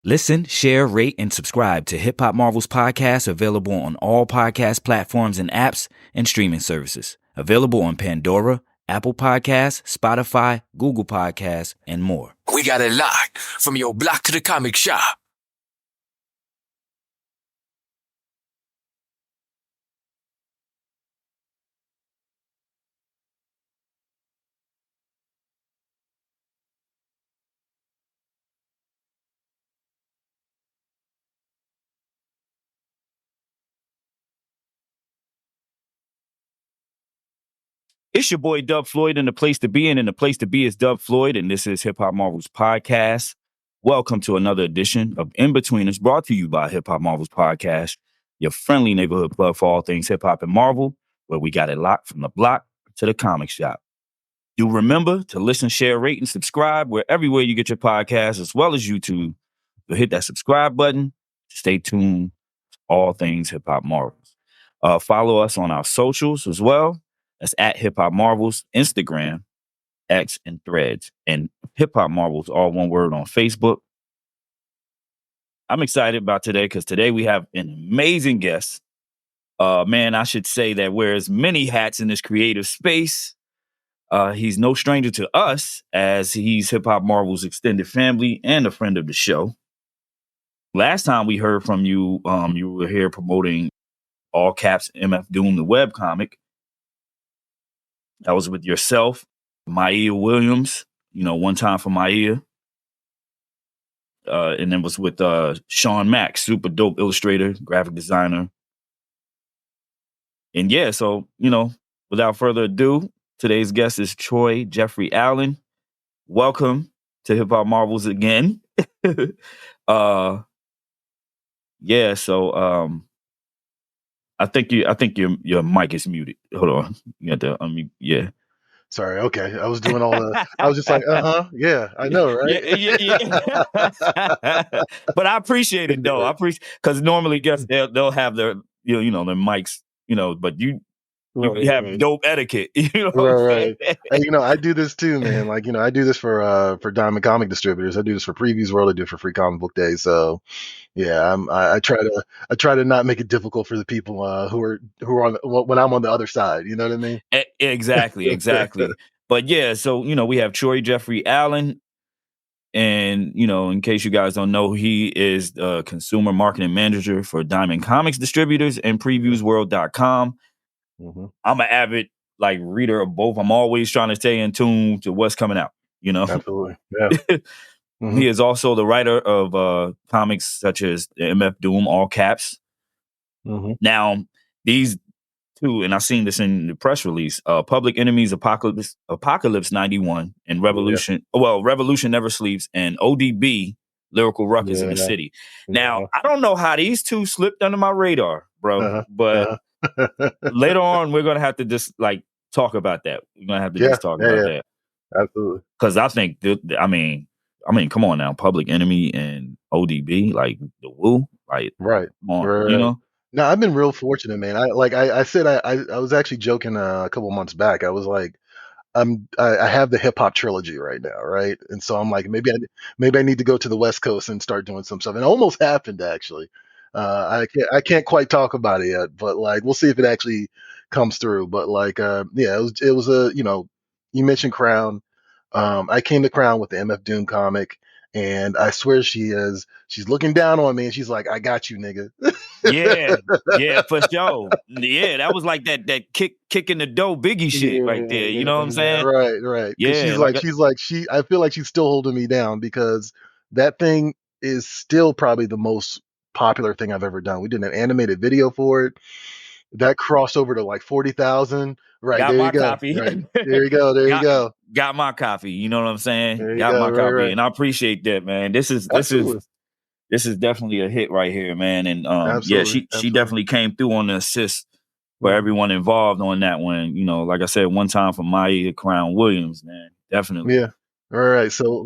Listen, share, rate, and subscribe to Hip Hop Marvels podcast, available on all podcast platforms and apps and streaming services. Available on Pandora, Apple Podcasts, Spotify, Google Podcasts, and more. We got it locked from your block to the comic shop. It's your boy Dub Floyd, and the place to be in, and the place to be is Dub Floyd, and this is Hip Hop Marvels podcast. Welcome to another edition of INBETWEENERS, brought to you by Hip Hop Marvels podcast, your friendly neighborhood plug for all things hip hop and Marvel, where we got it locked from the block to the comic shop. Do remember to listen, share, rate, and subscribe everywhere you get your podcasts, as well as YouTube. So hit that subscribe button. Stay tuned to all things Hip Hop Marvels. Follow us on our socials as well. That's at Hip Hop Marvels, Instagram, X, and Threads. And Hip Hop Marvels, all one word, on Facebook. I'm excited about today because today we have an amazing guest. Man, I should say that wears many hats in this creative space. He's no stranger to us, as he's Hip Hop Marvels' extended family and a friend of the show. Last time we heard from you, you were here promoting All Caps MF Doom, the webcomic. That was with yourself, Maya Williams, one time for Maya. And then was with Sean Mack, super dope illustrator, graphic designer. And yeah, so, without further ado, today's guest is Troy Jeffrey Allen. Welcome to Hip Hop Marvels again. I think your mic is muted. Hold on. You got to unmute. Yeah. Sorry. Okay. I was doing all the. I was just like, yeah, I know, right? Yeah. But I appreciate it though. I appreciate, because normally guests they'll have their their mics, but you have dope etiquette. Right. And, I do this too, man. Like, I do this for Diamond Comic Distributors. I do this for Previews World. I do it for Free Comic Book Day. So, yeah, I try to not make it difficult for the people who are on when I'm on the other side. You know what I mean? Exactly. But yeah, so we have Troy Jeffrey Allen, and in case you guys don't know, he is the consumer marketing manager for Diamond Comics Distributors and PreviewsWorld.com. Mm-hmm. I'm an avid reader of both. I'm always trying to stay in tune to what's coming out. Absolutely, yeah. Mm-hmm. He is also the writer of comics such as MF Doom, All Caps. Mm-hmm. Now, these two, and I've seen this in the press release, Public Enemy's Apocalypse 91 and Revolution, Revolution Never Sleeps, and ODB, Lyrical Ruckus in the City. Now, I don't know how these two slipped under my radar, bro, but later on, we're going to have to just talk about that. We're going to have to just talk about that. Absolutely. Because I think, come on now, Public Enemy and ODB, the Woo, right. Come on, No, I've been real fortunate, man. I said I was actually joking a couple months back. I was like, I have the hip hop trilogy right now, right? And so I'm like, maybe I need to go to the West Coast and start doing some stuff. And it almost happened, actually. I can't quite talk about it yet, but we'll see if it actually comes through. But it was a you mentioned Crown. I came to Crown with the MF Doom comic, and I swear she's looking down on me, and she's like, "I got you, nigga." yeah, for sure. Yeah, that was that kick in the dough Biggie shit right there. You know what I'm saying? Right. Yeah, I feel like she's still holding me down, because that thing is still probably the most popular thing I've ever done. We did an animated video for it that crossed over to 40,000. Right, got there my you go. copy. Right. There you go. There you go. Got my copy. You know what I'm saying? There you Got go. my copy, Right. and I appreciate that, man. This is definitely a hit right here, man. And she definitely came through on the assist for everyone involved on that one. Like I said, one time for Maya Crown Williams, man. Definitely. Yeah. All right. So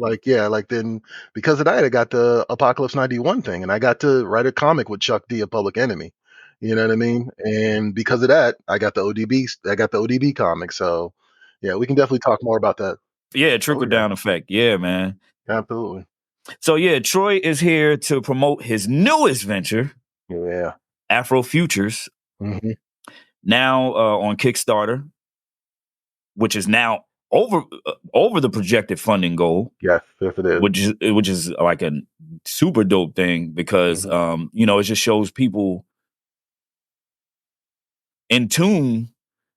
then because of that, I got the Apocalypse 91 thing, and I got to write a comic with Chuck D, a Public Enemy. You know what I mean? And because of that, I got the ODB comic. So yeah, we can definitely talk more about that. Yeah, trickle down effect. Yeah, man. Absolutely. So yeah, Troy is here to promote his newest venture, Yeah. AFROFUTURES, Hmm. now on Kickstarter, which is now over the projected funding goal, Yes, yes, it is. which is like a super dope thing because Mhm. it just shows people in tune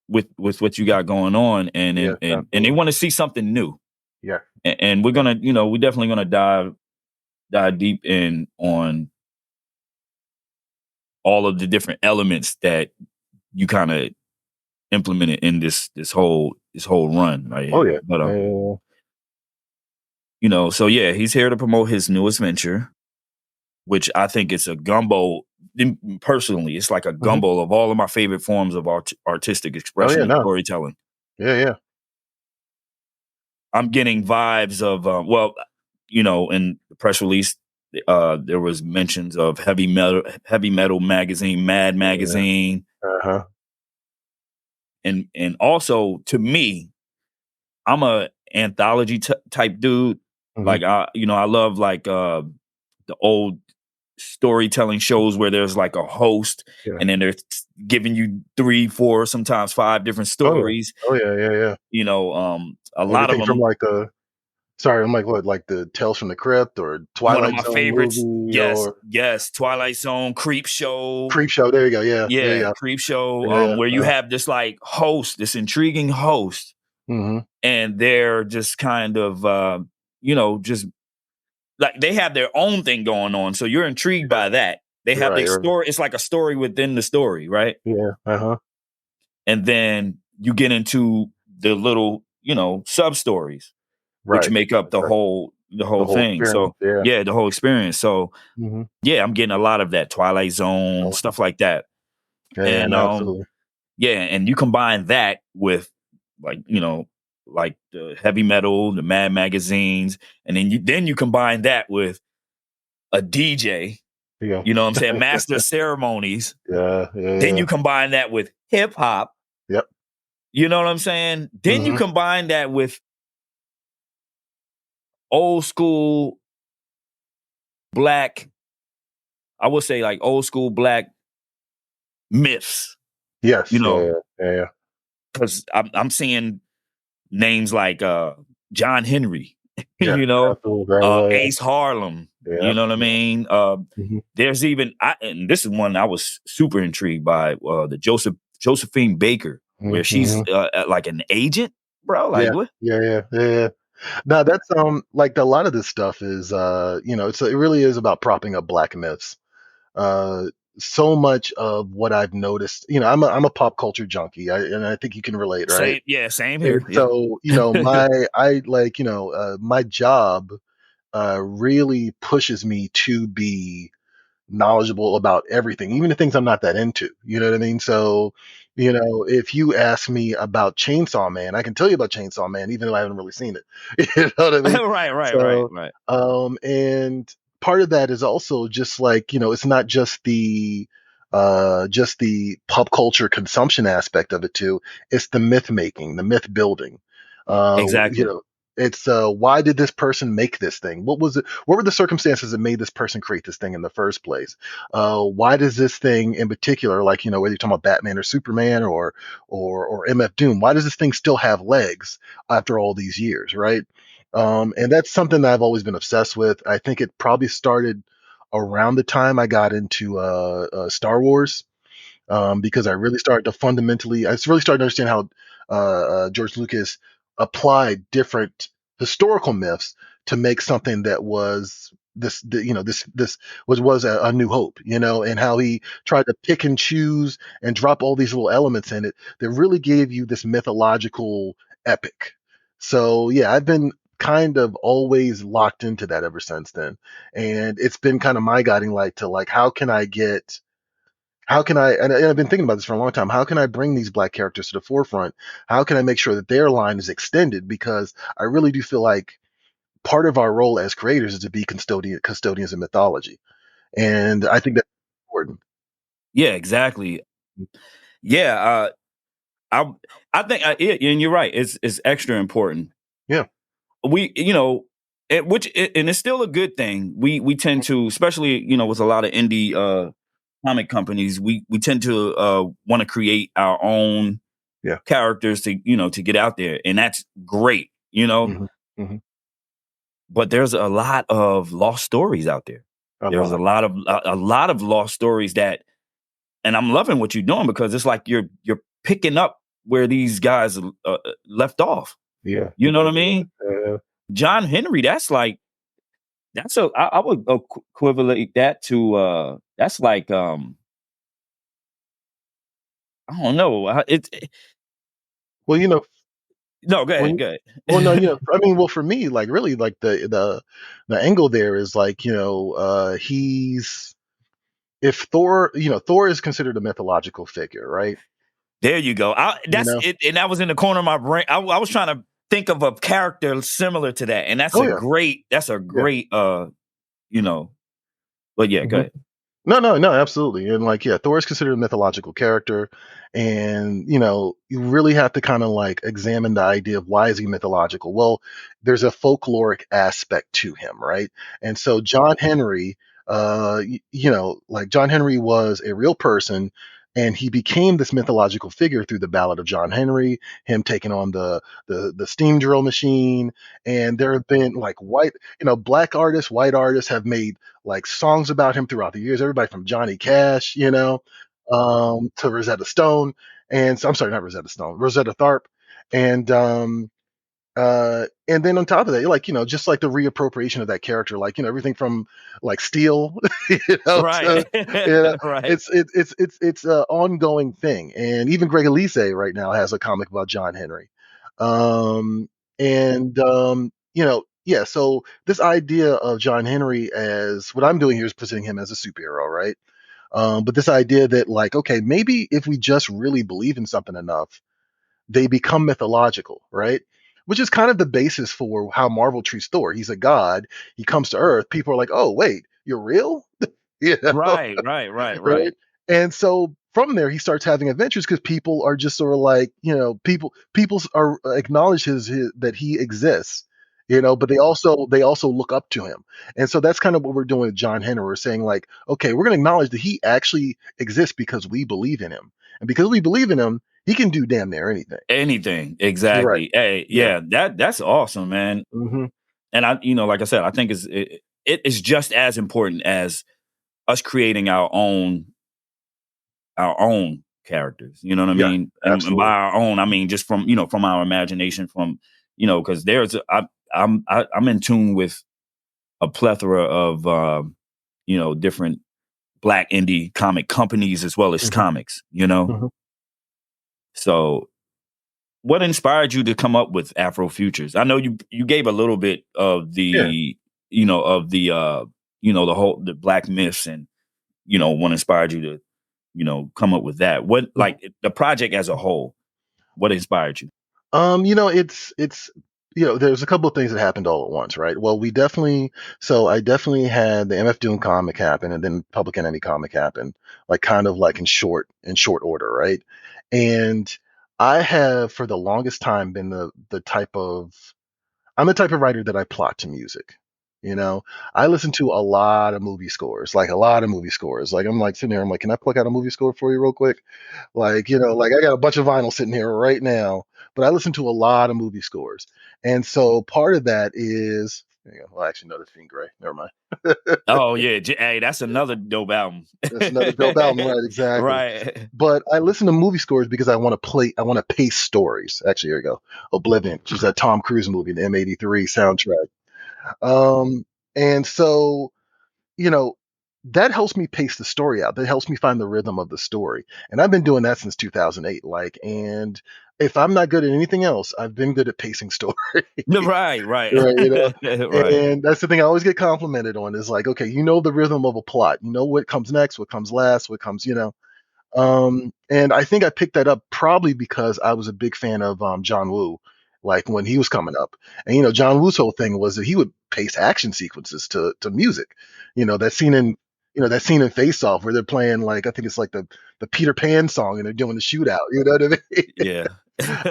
with what you got going on, and Yes, they absolutely. want to see something new, Yeah. and we're Yeah. gonna we're definitely gonna dive deep in on all of the different elements that you kind of implemented in this whole run right Oh here. yeah. But Yeah. so yeah, he's here to promote his newest venture, which I think it's a gumbo. Personally, it's like a Mhm. gumbo of all of my favorite forms of artistic Oh expression yeah. and No. storytelling. Yeah. Yeah. I'm getting vibes of in the press release, there was mentions of heavy metal magazine, Mad Yeah. magazine, Uh-huh. and also to me, I'm a anthology type dude. Mhm. Like I love like the old storytelling shows where there's like a host Yeah. and then they're giving you 3, 4, sometimes 5 different Oh yeah. stories. Oh yeah. Yeah. Yeah. A lot of Everything from them. like sorry, I'm like what, like the Tales from the Crypt or One of Twilight my Zone favorites, movie yes, or yes, Twilight Zone, Creep Show. Creep Show. There you go. Yeah. There you Yeah, go. Creep Show, Yeah. Yeah. where you have this like host, this intriguing host, Mhm. and they're just kind of just like they have their own thing going on. So you're intrigued Yeah. by that. They have Right. their Right. story. It's like a story within the story, right? Yeah. Uh-huh. And then you get into the little, sub stories, which Right. make up That's the right. The whole whole thing. experience. So Yeah. yeah, the whole experience. So Mhm. yeah, I'm getting a lot of that Twilight Zone Oh, stuff like that. yeah. Yeah. And No, absolutely. yeah, and you combine that with like, like the heavy metal, the Mad magazines, and then you combine that with a DJ, Yeah. you know what I'm saying, master of ceremonies. Yeah. Yeah. Then Yeah. you combine that with hip hop, Yep. you know what I'm saying? Then you Mhm. combine that with old school black, I would say like old school black myths, Yes. Yeah. Yeah. Yeah. Yeah. because I'm seeing names like John Henry, Yeah. Absolutely. Very well. Yeah. Ace Harlem, Yeah. you know what I mean? Mhm. There's even and this is one I was super intrigued by, the Josephine Baker, where she's Mhm. like an agent, bro. Like Yeah. what? Yeah. Yeah. Yeah. Yeah. No, that's like a lot of this stuff is it really is about propping up black myths. Uh so much of what I've noticed, I'm a pop culture junkie. And I think you can relate, right? Same, yeah, same And here. Yeah. so, my job really pushes me to be knowledgeable about everything, even the things I'm not that into. You know what I mean? So, if you ask me about Chainsaw Man, I can tell you about Chainsaw Man, even though I haven't really seen it. You know what I mean? Right, right, right, So, right. and part of that is also just like, it's not just the pop culture consumption aspect of it too. It's the myth making, the myth building. You Exactly. know, it's why did this person make this thing? What was it? What were the circumstances that made this person create this thing in the first place? Why does this thing in particular, like, whether you're talking about Batman or Superman or MF Doom, why does this thing still have legs after all these years, right? And that's something that I've always been obsessed with. I think it probably started around the time I got into Star Wars, because I really started to understand how George Lucas applied different historical myths to make something that was this was a New Hope, and how he tried to pick and choose and drop all these little elements in it that really gave you this mythological epic. So yeah, I've been kind of always locked into that ever since then, and it's been kind of my guiding light to like how can I, and I've been thinking about this for a long time, how can I bring these black characters to the forefront? How can I make sure that their line is extended? Because I really do feel like part of our role as creators is to be custodians of mythology. And I think that's important. Yeah, exactly. Yeah, I think, and you're right. It's extra important. Yeah. We, And it's still a good thing. We tend to, especially with a lot of indie comic companies, we tend to want to create our own characters to get out there, and that's great. Mhm. Mhm. But there's a lot of lost stories out there. A There's lot. a lot of lost stories and I'm loving what you're doing, because it's like you're picking up where these guys left off. Yeah. You know what I mean? Uh, John Henry, I would equivalent that to that's like I don't know. well, No, go ahead, when go ahead. well, no, I mean, well, for me, like, really, like, the angle there is like, he's if Thor, Thor is considered a mythological figure, right? There you go. You That's know? it, and that was in the corner of my brain. I was trying to think of a character similar to that, and Oh yeah, that's a yeah. great you know. But yeah, go Mhm. ahead. No, no, no, absolutely. And like, yeah, Thor is considered a mythological character. And, you really have to kind of like examine the idea of why is he mythological? Well, there's a folkloric aspect to him, right? And so John Henry, like John Henry was a real person, and he became this mythological figure through the Ballad of John Henry, him taking on the steam drill machine. And there have been like black artists, white artists have made like songs about him throughout the years. Everybody from Johnny Cash, to Rosetta Stone, and so, I'm sorry, not Rosetta Stone, Rosetta Tharpe, and then on top of that, like just like the reappropriation of that character, like everything from like Steel, Right. to Right. it's an ongoing thing, and even Greg Elise right now has a comic about John Henry, um, and yeah. So this idea of John Henry, as what I'm doing here is presenting him as a superhero, right? But this idea that like, okay, maybe if we just really believe in something enough, they become mythological, right? Which is kind of the basis for how Marvel treats Thor. He's a god. He comes to Earth. People are like, "Oh, wait, you're real?" you know, Right, right, right, right? right. And so from there, he starts having adventures because people are just sort of like, people are acknowledge his that he exists, but they also look up to him. And so that's kind of what we're doing with John Henry. We're saying like, okay, we're going to acknowledge that he actually exists because we believe in him, and because we believe in him, he can do damn near anything. Anything, Right. exactly. Hey, Yeah. yeah, that's awesome, man. Hmm. And like I said, I think it is just as important as us creating our own characters. You know what I Yeah. mean? And by Absolutely. our own, I mean just from our imagination, because I'm in tune with a plethora of different black indie comic companies as well as Hmm. comics. Hmm. So what inspired you to come up with Afrofutures? I know you gave a little bit of Yeah. the black myths, and what inspired you to come up with that. What, Mhm. like, the project as a whole, what inspired you? It's there's a couple of things that happened all at once, right? Well, I definitely had the MF Doom comic happen, and then Public Enemy comic happen, like kind of like in short order, right? And I have for the longest time been the type of I'm the type of writer that I plot to music. You know, I listen to a lot of movie scores, like a lot of movie scores. Like I'm like sitting there, I'm like, can I pluck out a movie score for you real quick? Like, like I got a bunch of vinyl sitting here right now, but I listen to a lot of movie scores. And so part of that is, there you go. Well, actually, no, that's Fiend Gray. Never mind. Oh yeah, hey, that's another dope album. That's another dope album, right? Exactly. Right. But I listen to movie scores because I want to pace stories. Actually, here you go. Oblivion, which is that Tom Cruise movie, the M83 soundtrack. Um, and so you know, that helps me pace the story out. That helps me find the rhythm of the story. And I've been doing that since 2008. Like, and if I'm not good at anything else, I've been good at pacing story. Right, right. Right. Right. And that's the thing I always get complimented on is like, okay, you know the rhythm of a plot. You know what comes next, what comes last, what comes, and I think I picked that up probably because I was a big fan of John Woo, like when he was coming up. And John Woo's whole thing was that he would pace action sequences to music. That scene in Face Off where they're playing like I think it's like the Peter Pan song and they're doing the shootout. You know what I mean? Yeah.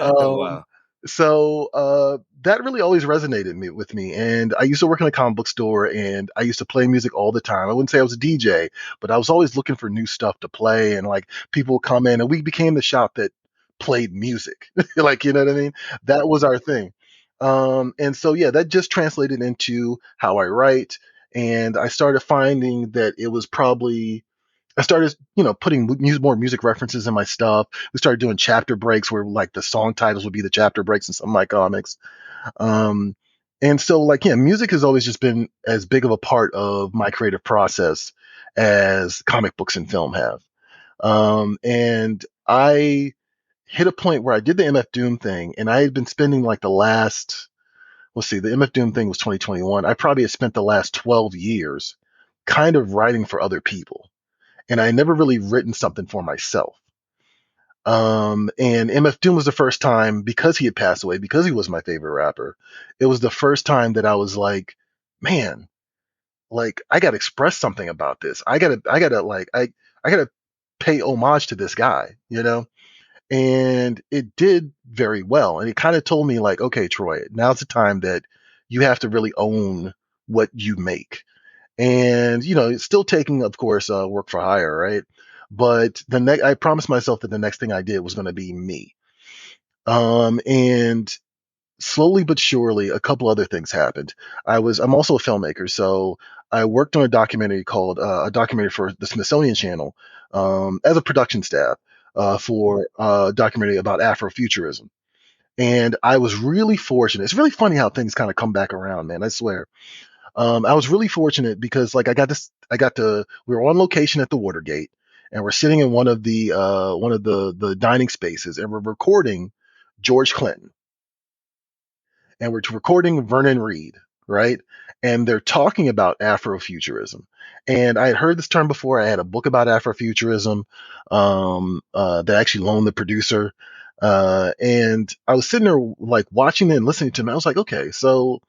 um, Wow. So that really always resonated with me. And I used to work in a comic book store, and I used to play music all the time. I wouldn't say I was a DJ, but I was always looking for new stuff to play. And like people would come in, and we became the shop that played music. Like, you know what I mean? That was our thing. And so yeah, that just translated into how I write. And I started finding that it was probably I started, putting more music references in my stuff. We started doing chapter breaks where like the song titles would be the chapter breaks in some of my comics. Um, and so like, yeah, music has always just been as big of a part of my creative process as comic books and film have. And I hit a point where I did the MF Doom thing, and I had been spending like let's see, the MF Doom thing was 2021. I probably had spent the last 12 years kind of writing for other people, and I never really written something for myself. And MF Doom was the first time, because he had passed away, because he was my favorite rapper. It was the first time that I was like, man, like I gotta express something about this. I gotta pay homage to this guy, you know? And it did very well. And it kind of told me like, okay, Troy, now's the time that you have to really own what you make. And it's still taking, of course, work for hire, right? But I promised myself that the next thing I did was going to be me. And slowly but surely, a couple other things happened. I'm also a filmmaker, so I worked on a documentary for the Smithsonian Channel, as a production staff, for a documentary about Afrofuturism. And I was really fortunate. It's really funny how things kind of come back around, man. I swear. I was really fortunate because like we were on location at the Watergate, and we're sitting in one of the dining spaces, and we're recording George Clinton, and we're recording Vernon Reed, right? And they're talking about Afrofuturism. And I had heard this term before. I had a book about Afrofuturism, that I actually loaned the producer. And I was sitting there like watching it and listening to him. I was like, okay, so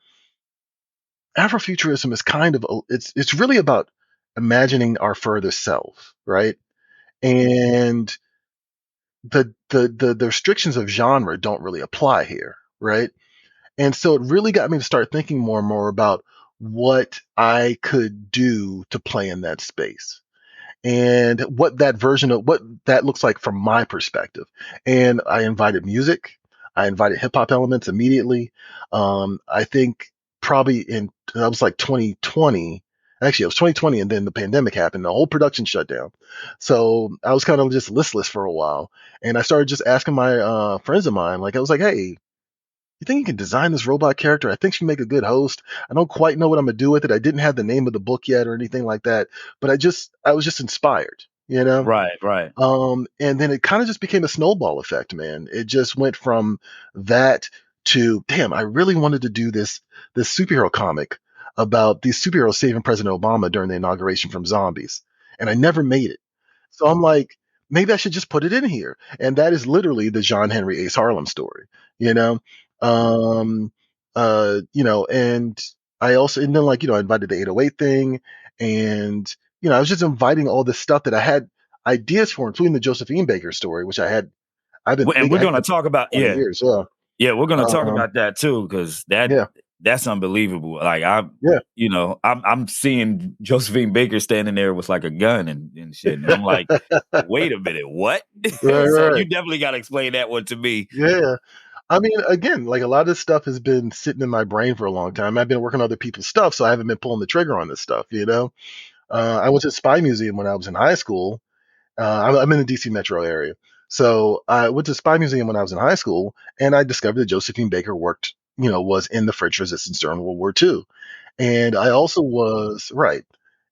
Afrofuturism is it's really about imagining our further self, right? And the restrictions of genre don't really apply here, right? And so it really got me to start thinking more and more about what I could do to play in that space, and what that looks like from my perspective. And I invited music. I invited hip hop elements immediately. I think probably that was like 2020. Actually, it was 2020, and then the pandemic happened. The whole production shut down. So I was kind of just listless for a while, and I started just asking my friends of mine. Like I was like, "Hey, you think you can design this robot character? I think she'd make a good host. I don't quite know what I'm gonna do with it. I didn't have the name of the book yet or anything like that, but I was just inspired, you know? Right, right. And then it kind of just became a snowball effect, man. It just went from that to, damn, I really wanted to do this superhero comic about these superheroes saving President Obama during the inauguration from zombies. And I never made it. So I'm like, maybe I should just put it in here. And that is literally the John Henry Ace Harlem story, you know? Um, and and then like, I invited the 808 thing, and, I was just inviting all this stuff that I had ideas for, including the Josephine Baker story, which I've been And thinking we're I had going to for talk about 20 years. Yeah. Yeah, we're gonna talk Um, about that too, because yeah. that's unbelievable. Like Yeah. I'm seeing Josephine Baker standing there with like a gun and shit, and I'm like, wait a minute, what? Right, So right. you definitely got to explain that one to me. Yeah. I mean, again, like a lot of this stuff has been sitting in my brain for a long time. I've been working on other people's stuff, so I haven't been pulling the trigger on this stuff, you know? I went to Spy Museum when I was in high school. I'm in the DC metro area. So I went to Spy Museum when I was in high school, and I discovered that Josephine Baker was in the French Resistance during World War II. And I also was, right.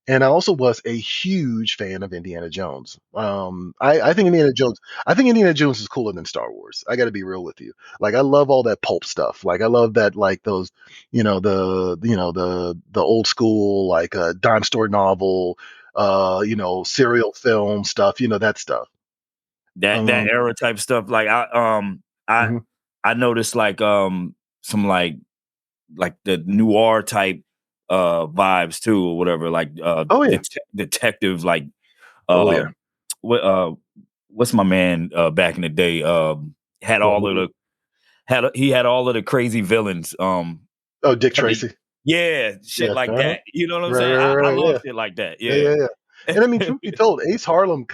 And I also was a huge fan of Indiana Jones. I think Indiana Jones is cooler than Star Wars. I got to be real with you. Like I love all that pulp stuff. Like I love that, like those, the old school like dime store novel, serial film stuff. That stuff. That Um, era type stuff. Like I mhm. I noticed like some like the noir type vibes too, or whatever. Like Oh yeah. detective, like Oh uh yeah. what what's my man back in the day had What all of movie? he had all of the crazy villains. Oh, Dick Tracy. Yeah, shit Yeah. like that. You know what I'm Right, saying? right, I right. love Yeah. shit like that. Yeah, Yeah. yeah, yeah. And I mean, truth be told, Ace Harlem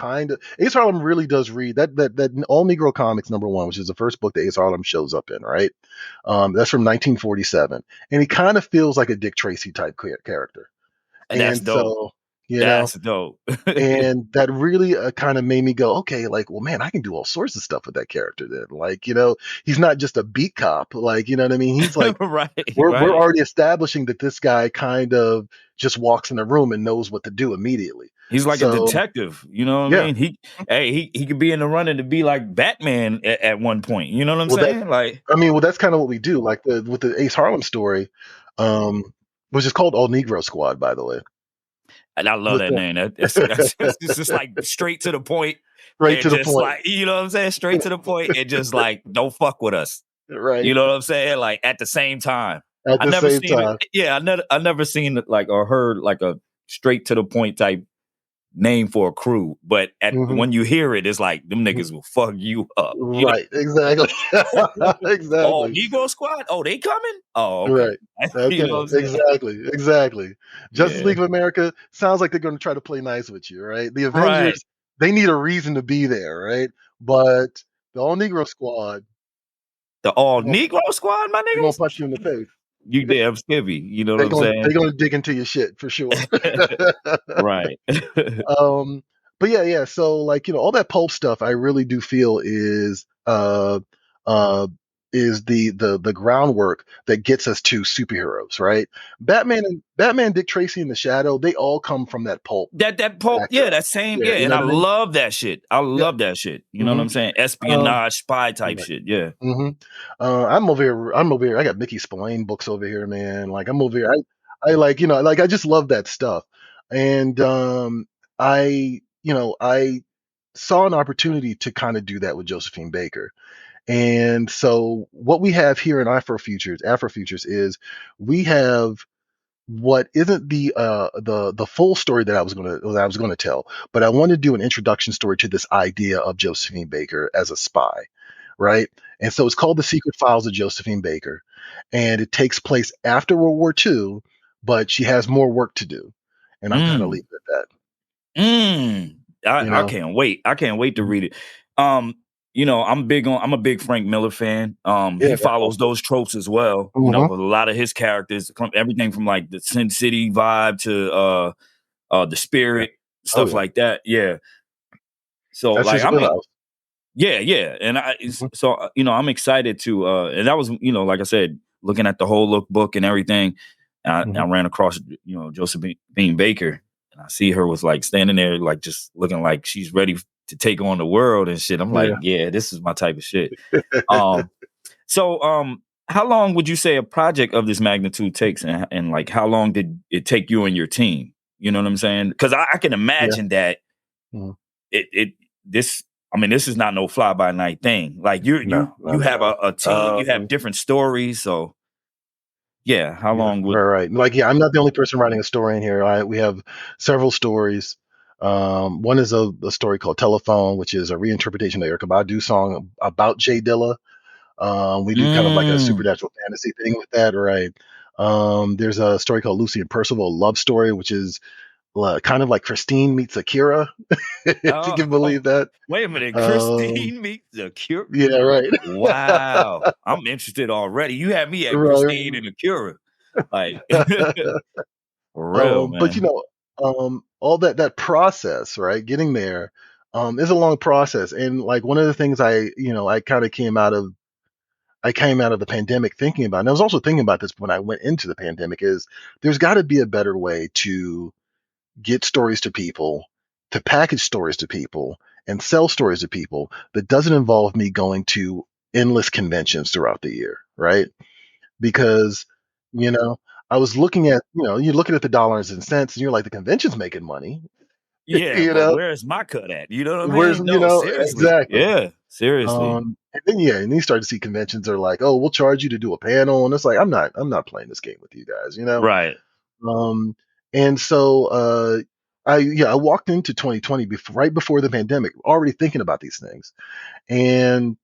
really does read that All Negro Comics #1, which is the first book that Ace Harlem shows up in, right? That's from 1947, and he kind of feels like a Dick Tracy type character, That's and dope. so you know, That's dope. and that really kind of made me go, okay, like, well, man, I can do all sorts of stuff with that character then. Like, he's not just a beat cop, like, you know what I mean? He's like, Right, we're right. already establishing that this guy kind of just walks in the room and knows what to do immediately. He's like a So detective, you know what I yeah, mean? He could be in the running to be like Batman at one point. You know what I'm well, saying? Like, that's kind of what we do. Like with the Ace Harlem story, um, which is called All Negro Squad, by the way. and I love With that the, name. That's just like straight to the point, right and to the just point, like, you know what I'm saying? Straight to the point, and just like, don't fuck with us. right You know what I'm saying? Like at the same time. at I the never same seen it. time. Yeah, I never seen it like or heard like a straight to the point type name for a crew. But Hmm. when you hear it, it's like them niggas will fuck you up. You know? Right, exactly, Oh, exactly. Negro Squad? Oh, they coming? Oh, okay. Right. You Okay. know what I'm saying? Exactly. Exactly. Justice Yeah. League of America sounds like they're going to try to play nice with you, right? The Right. Avengers, they need a reason to be there, right? But the All Negro Squad, The all they're gonna, Negro Squad, my they're gonna niggas? punch you in the face. You damn skivvy. You know what They're I'm going they're saying? gonna dig into your shit for sure. Right. um, but yeah, yeah. So like all that pulp stuff, I really do feel uh is the groundwork that gets us to superheroes, right? Batman, Dick Tracy, and the Shadow, they all come from that pulp That pulp, yeah, backdrop. that same, Yeah, yeah, you and know I what I mean? love that shit. I Yeah. love that shit. You know what Hmm. I'm saying? Um, Espionage, spy type right. shit. Yeah. Hmm. I'm over here. I'm over here. I got Mickey Spillane books over here, man. Like I'm over here. I like like I just love that stuff. And I saw an opportunity to kind of do that with Josephine Baker. And so what we have here in Afrofutures is we have what isn't the full story that I was gonna tell, but I want to do an introduction story to this idea of Josephine Baker as a spy, right? And so it's called The Secret Files of Josephine Baker, and it takes place after World War II, but she has more work to do, and I'm kind of Mm. leaving it at that. Mm. You I know? can't wait. I can't wait to Mhm. read it. I'm a big Frank Miller fan. Yeah, He that's follows awesome. those tropes as well. You know, Hmm. with a lot of his characters, from everything from like the Sin City vibe to the Yeah. spirit, Oh stuff yeah, like that. Yeah. So that's like his wheelhouse. yeah, yeah. And Hmm. I'm excited to and that was, like I said, looking at the whole lookbook and everything. I Hmm. ran across, Josephine Baker, and I see her was like standing there, like just looking like she's ready to take on the world and shit. I'm like, Yeah. yeah, this is my type of shit. Um, how long would you say a project of this magnitude takes, and like how long did it take you and your team? You know what I'm saying? Because I can Yeah. imagine that Mhm. it this I mean, this is not no fly by night thing. Like No, you not at have all. a team, you have different stories. So yeah, how Yeah, long would right. Like, yeah, I'm not the only person writing a story in here. We have several stories. One is a story called Telephone, which is a reinterpretation of the Erykah Badu song about Jay Dilla. We do kind of like a mm, supernatural fantasy thing with that, right? There's a story called Lucy and Percival, a love story, which is kind of like Christine meets Akira, if you can oh believe that. wait a minute, Um, Christine meets the cure. yeah, right. Wow. I'm interested already. You had me at Right. Christine and the Cure. Like for real, But man. all that process, right? Getting there, is a long process. And like one of the things I kind of came out of the pandemic thinking about, and I was also thinking about this when I went into the pandemic, is there's got to be a better way to get stories to people, to package stories to people, and sell stories to people that doesn't involve me going to endless conventions throughout the year, right? Because you know I was looking at you're looking at the dollars and cents, and you're like, the convention's making money. Yeah, you but know where's my cut at? You know what I where's mean? No, seriously. exactly. Yeah, seriously. And then and then you start to see conventions are like, oh, we'll charge you to do a panel, and it's like, I'm not playing this game with you guys. Right. um and so I walked into 2020 right before the pandemic, already thinking about these things. And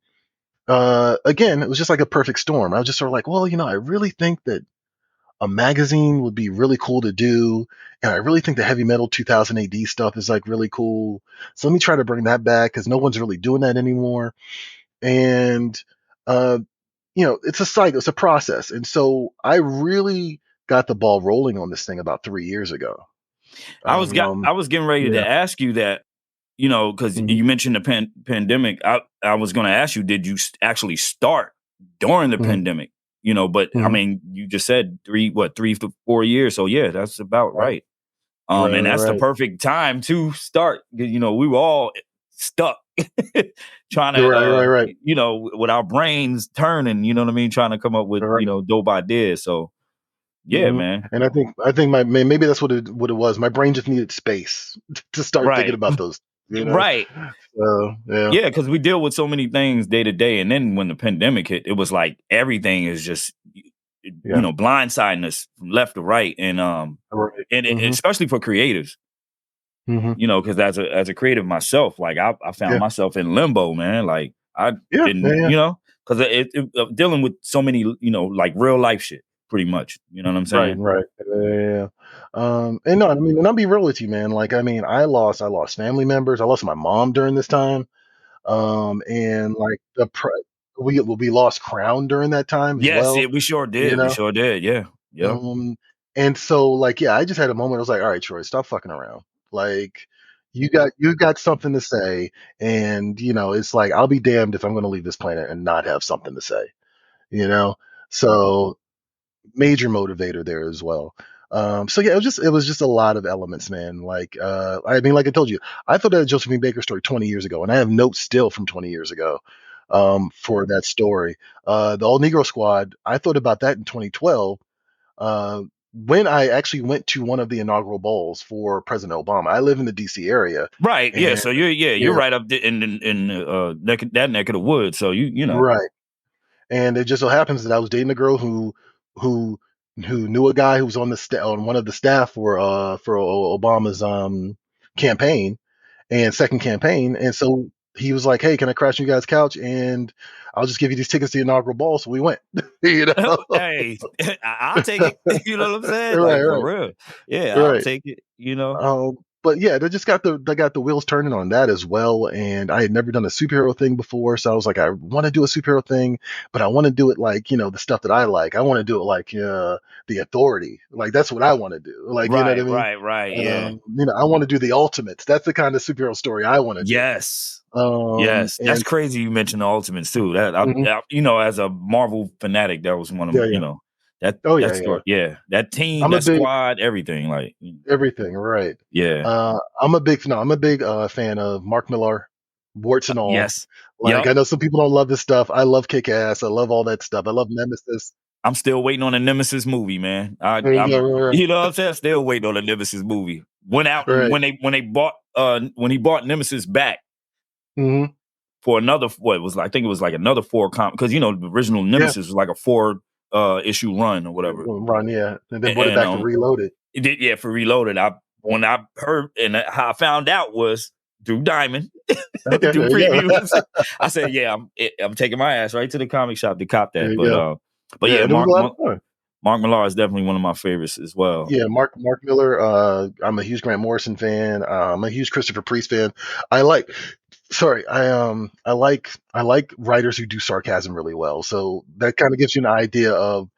again, it was just like a perfect storm. I was just sort of like, well, I really think that a magazine would be really cool to do, and I really think the heavy metal 2000 AD stuff is like really cool. So let me try to bring that back because no one's really doing that anymore. And uh, it's a cycle, it's a process. And so I really got the ball rolling on this thing about 3 years ago. I was getting ready to Yeah. ask you that, because Mhm. you mentioned the pandemic. I was going to ask you, did you actually start during the Mhm. pandemic? But I Mhm. mean, you just said 3 to 4 years. So yeah, that's about Right. right. Right. And that's Right. the Right. perfect time to start. 'Cause, we were all stuck trying to, Right. Right. Right. with our brains turning. You know what I mean? Trying to come up with Right. dope ideas. So yeah, Mhm. man. And I think maybe that's what it was. My brain just needed space to start thinking Right, about those, you know. right. So yeah. Yeah, because we deal with so many things day to day, and then when the pandemic hit, it was like everything is just Yeah. blindsiding us from left to right, and Right. Mhm. especially for creatives, Mhm. because as a creative myself, like I found Yeah. myself in limbo, man. Like I Yeah. Yeah. didn't, Yeah. because dealing with so many, like real life shit, pretty much. You know what I'm Right. saying? Right. Yeah. Yeah. Yeah. And no, I mean, and I'll be real with you, man. Like, I mean, I lost family members. I lost my mom during this time. And like we lost Crown during that time as Yes, well. yeah, we sure You did. We know. sure did. Yeah, yep. Um, and so like, yeah, I just had a moment. I was like, all right, Troy, stop fucking around. Like, you got something to say, and it's like I'll be damned if I'm going to leave this planet and not have something to say. You know. So major motivator there as well. So yeah, it was just a lot of elements, man. Like, I mean, like I told you, I thought that Josephine Baker story 20 years ago, and I have notes still from 20 years ago, for that story. The All Negro Squad, I thought about that in 2012, uh, when I actually went to one of the inaugural balls for President Obama. I live in the DC area, Right. Yeah. and So you're yeah, right up in that neck of the woods. So you know. right. And it just so happens that I was dating a girl who who knew a guy who was on one of the staff for Obama's campaign and second campaign, and so he was like, "Hey, can I crash on you guys' couch? And I'll just give you these tickets to the inaugural ball." So we went, you know. Hey, I'll take it. You know what I'm saying? Right, Like for right, real. Yeah, I'll right. take it. But yeah, they got the wheels turning on that as well. And I had never done a superhero thing before, so I was like, I want to do a superhero thing, but I want to do it like the stuff that I like. I want to do it like the Authority, like that's what I want to do. Like, you know what I Right, mean? right, right. Yeah. I want to do the Ultimates. That's the kind of superhero story I want to do. Yes. Yes. That's And crazy you mentioned the Ultimates too. mhm, As a Marvel fanatic, that was one of yeah, yeah, oh yeah, that yeah. story. Yeah. That team, I'm a that big squad, everything. Like, everything, right? yeah. I'm a big fan of Mark Millar, warts and all. Yes. Like, Yep. I know some people don't love this stuff. I love Kick Ass. I love all that stuff. I love Nemesis. I'm still waiting on a Nemesis movie, man. Yeah, I'm, right, you know what I'm saying? Still waiting on a Nemesis movie. Went out and right. when he bought Nemesis back Hmm. for another, what it was like, I think it was like another because the original Yeah, Nemesis was like a 4 issue run or whatever. Ron. Yeah, and then brought it And back to reload it. it did, yeah, for Reloaded. When I heard, and how I found out was through Diamond, Okay, through there you go. previews. I said, yeah, I'm taking my ass right to the comic shop to cop There that. you But go. Yeah, yeah, and it was a lot of fun. Mark Millar is definitely one of my favorites as well. Yeah, Mark Miller. I'm a huge Grant Morrison fan. I'm a huge Christopher Priest fan. I like, sorry, I like writers who do sarcasm really well. So that kind of gives you an idea of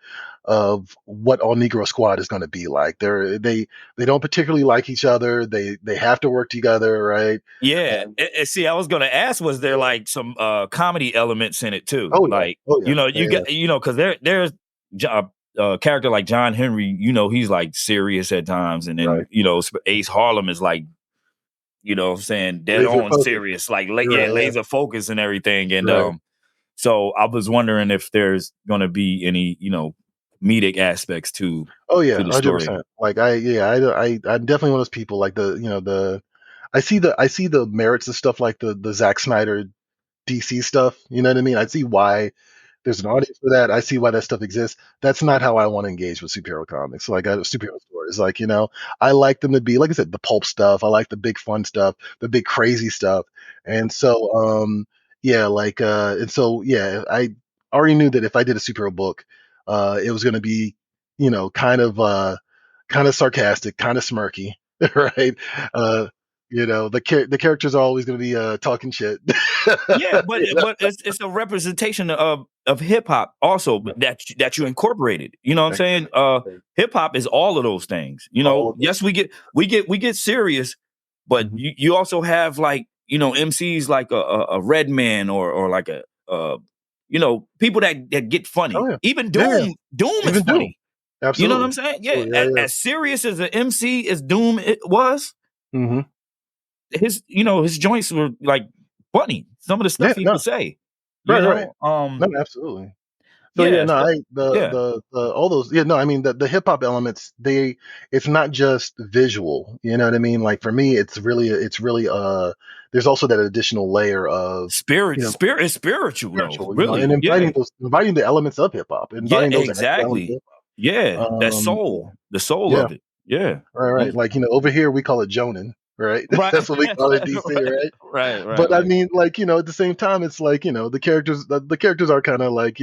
what All Negro Squad is going to be like. They don't particularly like each other. They have to work together, right? Yeah, And and see, I was gonna ask, was there like some comedy elements in it too? oh yeah, Like, oh yeah, you yeah, got, because there's a character like John Henry. He's like serious at times, and then right. Ace Harlem is like, what I'm saying, dead Laser on focus. serious, like Right, yeah, laser focus and everything. And right. so I was wondering if there's gonna be any comedic aspects Oh to yeah, the story. 100%. Like I'm definitely one of those people. Like the I see the merits of stuff like the Zack Snyder DC stuff. You know what I mean? I see why there's an audience for that. I see why that stuff exists. That's not how I want to engage with superhero comics. Like superhero stories. Like, I like them to be, like I said, the pulp stuff. I like the big fun stuff, the big crazy stuff. And so, Yeah, like and so yeah, I already knew that if I did a superhero book, it was going to be, kind of sarcastic, kind of smirky, right? Uh, the characters are always going to be talking shit. Yeah, but You know? it's a representation of hip hop also Yeah, that you incorporated. You know what I'm saying? exactly. Hip hop is all of those things. You All know, of yes, those. we get serious, but Mhm. you also have like MCs like a Redman or like people that get Oh funny. yeah, Even yeah, yeah. Doom is Even Doom. funny. You know what Absolutely, I'm saying? Yeah, absolutely. Yeah, as serious as an MC as Doom it was, yeah. his joints were like funny. Some of the Yeah, stuff he no, would say, you right, right. know. No, absolutely. So yeah, Yeah, no, so, I yeah, the all those yeah, no, I mean the hip hop elements, it's not just visual, you know what I mean? Like for me, it's really there's also that additional layer of, you know, spirit is spiritual though, spiritual, and really. inviting Yeah, those inviting the elements of hip hop, yeah, inviting those actual elements of exactly. hip Yeah, hop. that soul, the soul Yeah, of it. Yeah, right, right. most Like, over here we call it Jonin, right? right, That's what we call it in DC, right, right? right, right, But I right. mean, like, at the same time, it's like, the characters are kind of like,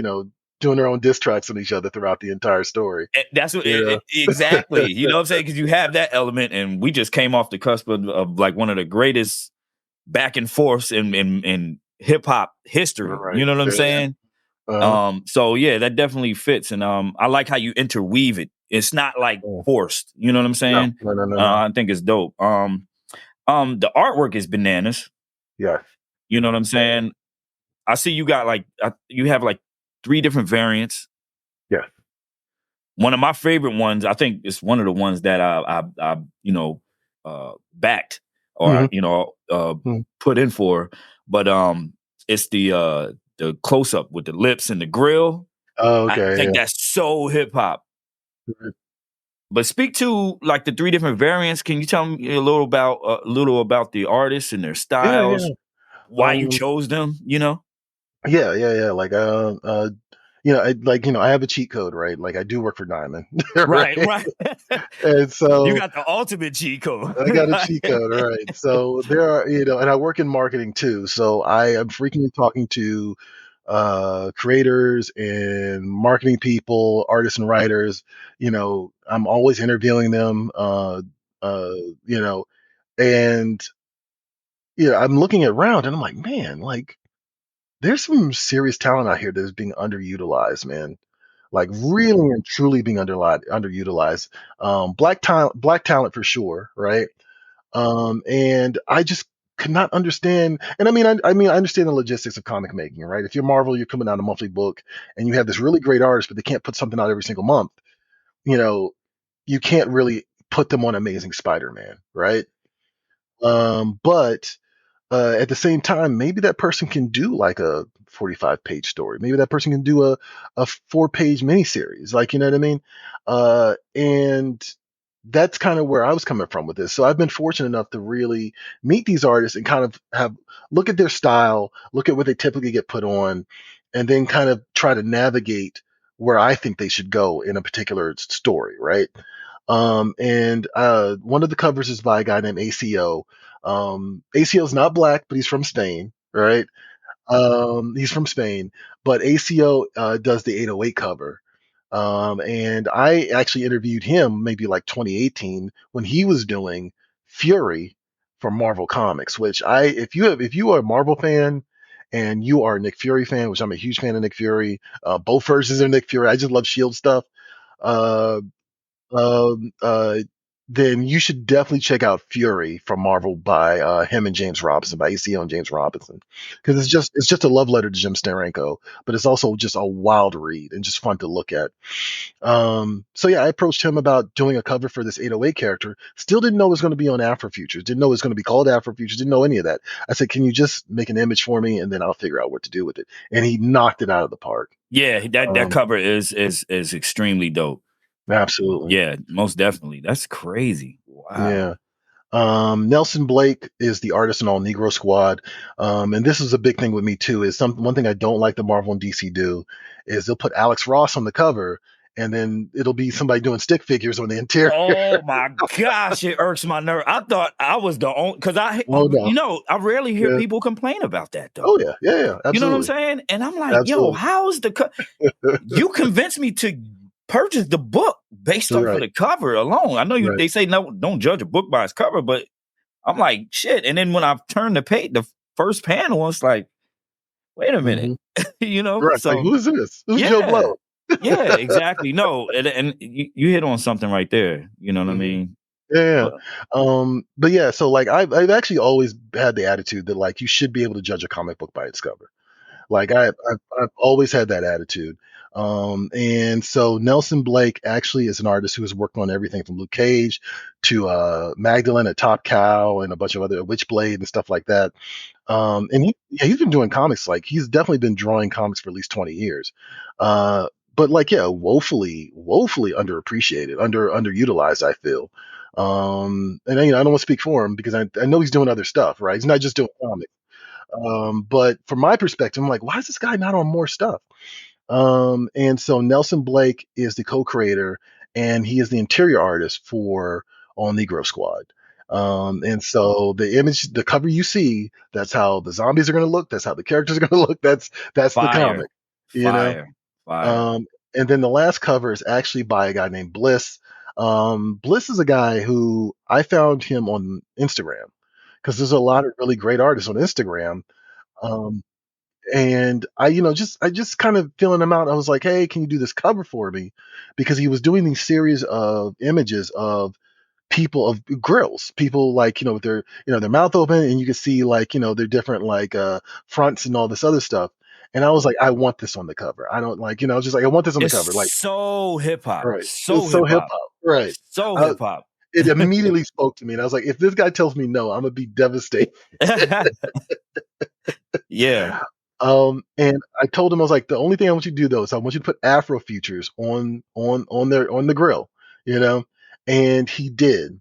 doing their own diss tracks on each other throughout the entire story. That's what You exactly. You know? know what I'm saying? Because you have that element, and we just came off the cusp of like one of the greatest back and forths in hip hop history. Right. You know what I'm Yeah. saying? Uh, So yeah, that definitely fits, and I like how you interweave it. It's not like yeah. forced. You know what I'm No, saying? no, no, no, no. I think it's dope. The artwork is bananas. Yes. You know what I'm saying? I see you got like you have like 3 different variants. Yes. One of my favorite ones, I think, it's one of the ones that I backed or Hmm. Hmm. put in for, but it's the close up with the lips and the grill. Oh, I okay. think Yeah. that's so hip hop. But speak to like the 3 different variants. Can you tell me a little about the artists and their Yeah. Yeah. styles? Why you Um. chose them? You know? Yeah. Yeah. Yeah. Like, I have a cheat code, right? Like, I do work for Diamond, Right, right? right. And You so got the ultimate cheat code. I got a cheat code, right? So there are, and I work in marketing too. So I am frequently talking to creators and marketing people, artists and writers. I'm always interviewing them. Uh, you know, and I'm looking around and I'm like, man, like there's some serious talent out here that is being underutilized, man. Like really and truly being underutilized. Black talent for sure, right? And I just could not understand. And I understand the logistics of comic making, right? If you're Marvel, you're coming out a monthly book, and you have this really great artist, but they can't put something out every single month. You know, you can't really put them on Amazing Spider-Man, right? But at the same time, maybe that person can do like a 45-page story. Maybe that person can do a 4-page miniseries. Like, you know what I mean? And that's kind of where I was coming from with this. So I've been fortunate enough to really meet these artists and kind of have look at their style, look at what they typically get put on, and then kind of try to navigate where I think they should go in a particular story, right? And one of the covers is by a guy named ACO. ACO is not black, but he's from Spain, right? He's from Spain, but ACO does the 808 cover. And I actually interviewed him maybe like 2018 when he was doing Fury for Marvel Comics, which if you are a Marvel fan and you are a Nick Fury fan, which I'm a huge fan of Nick Fury, both versions of Nick Fury, I just love Shield stuff. Uh, um, uh, then you should definitely check out Fury from Marvel by him and James Robinson, by ACO and James Robinson, because it's just a love letter to Jim Steranko, but it's also just a wild read and just fun to look at. So yeah, I approached him about doing a cover for this 808 character. Still didn't know it was going to be on Afrofutures. Didn't know it was going to be called Afrofutures. Didn't know any of that. I said, "Can you just make an image for me, and then I'll figure out what to do with it." And he knocked it out of the park. Yeah, that Um, cover is extremely dope. Absolutely. Yeah, most definitely. That's crazy. Wow. Yeah. Nelson Blake is the artist in All Negro Squad. And this is a big thing with me too, is one thing I don't like the Marvel and DC do is they'll put Alex Ross on the cover and then it'll be somebody doing stick figures on the interior. Oh my gosh, it irks my nerve. I thought I was the only, because Oh no. I rarely hear Yeah. people complain about that though. Oh yeah. Yeah. You know what I'm Absolutely. saying? And I'm like, yo, Absolutely. how's you convinced me to purchase the book based off of Right. the cover alone. I know Right. they say no, don't judge a book by its cover, but I'm like, shit. And then when I turned the page, the first panel, it's like, wait a minute, Right. Like, So who is this? Who's Joe yeah, Blow? yeah, exactly. No, and you hit on something right there. You know what I Mhm. mean? Yeah. But But yeah, so like I've actually always had the attitude that like you should be able to judge a comic book by its cover. Like I've always had that attitude. And so Nelson Blake actually is an artist who has worked on everything from Luke Cage to Magdalene at Top Cow and a bunch of other Witchblade and stuff like that. And he's been doing comics, like he's definitely been drawing comics for at least 20 years. But like, yeah, woefully underappreciated, underutilized, I feel. And I don't want to speak for him because I know he's doing other stuff, right? He's not just doing comics. But from my perspective, I'm like, why is this guy not on more stuff? And so Nelson Blake is the co-creator, and he is the interior artist for All Negro Squad. And so the cover you see, that's how the zombies are going to look. That's how the characters are going to look. That's the fire, comic, you know. fire, fire. Um, and then the last cover is actually by a guy named Bliss. Bliss is a guy who I found him on Instagram because there's a lot of really great artists on Instagram. Um, and I just kind of feeling him out. I was like, hey, can you do this cover for me? Because he was doing these series of images of people, of grills, people like, with their mouth open, and you can see like, their different like fronts and all this other stuff. And I was like, I want this on the cover. I don't like, I was just like, I want this on the It's cover. Like, so hip hop, right. It's so so hip hip hop, hop. Right. so hip hop. It immediately spoke to me. And I was like, if this guy tells me no, I'm gonna be devastated. Yeah, And I told him, I was like, the only thing I want you to do though is I want you to put AfroFutures on the grill, you know? And he did.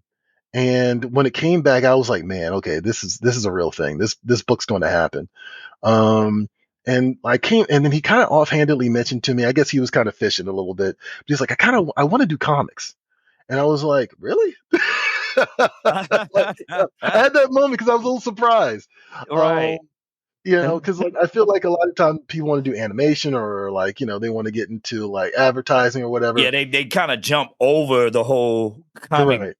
And when it came back, I was like, man, okay, this is a real thing. This book's going to happen. Um, and and then he kind of offhandedly mentioned to me, I guess he was kind of fishing a little bit, but he's like, I want to do comics. And I was like, really? Like, I had that moment because I was a little surprised. Um, right. because like I feel like a lot of times people want to do animation or like, they want to get into like advertising or whatever. Yeah, they kind of jump over the whole comic, Right.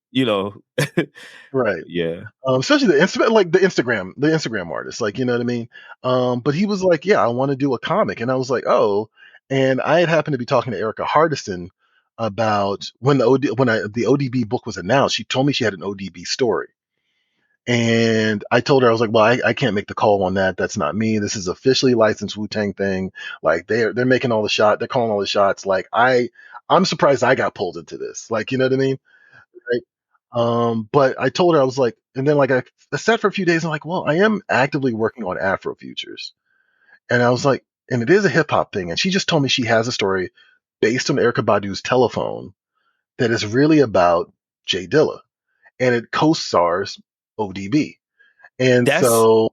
Right. Yeah. Especially the Instagram artists, like, you know what I mean? But he was like, yeah, I want to do a comic. And I was like, oh, and I had happened to be talking to Erica Hardison about when the ODB book was announced. She told me she had an ODB story. And I told her, I was like, well, I can't make the call on that. That's not me. This is officially licensed Wu-Tang thing. Like they're making all the shot. They're calling all the shots. Like I'm surprised I got pulled into this. Like, you know what I mean? Right. But I told her, I was like, and then like I sat for a few days and I'm like, well, I am actively working on Afrofutures. And I was like, and it is a hip hop thing. And she just told me she has a story based on Erica Badu's Telephone that is really about Jay Dilla. And it co-stars ODB. And That's so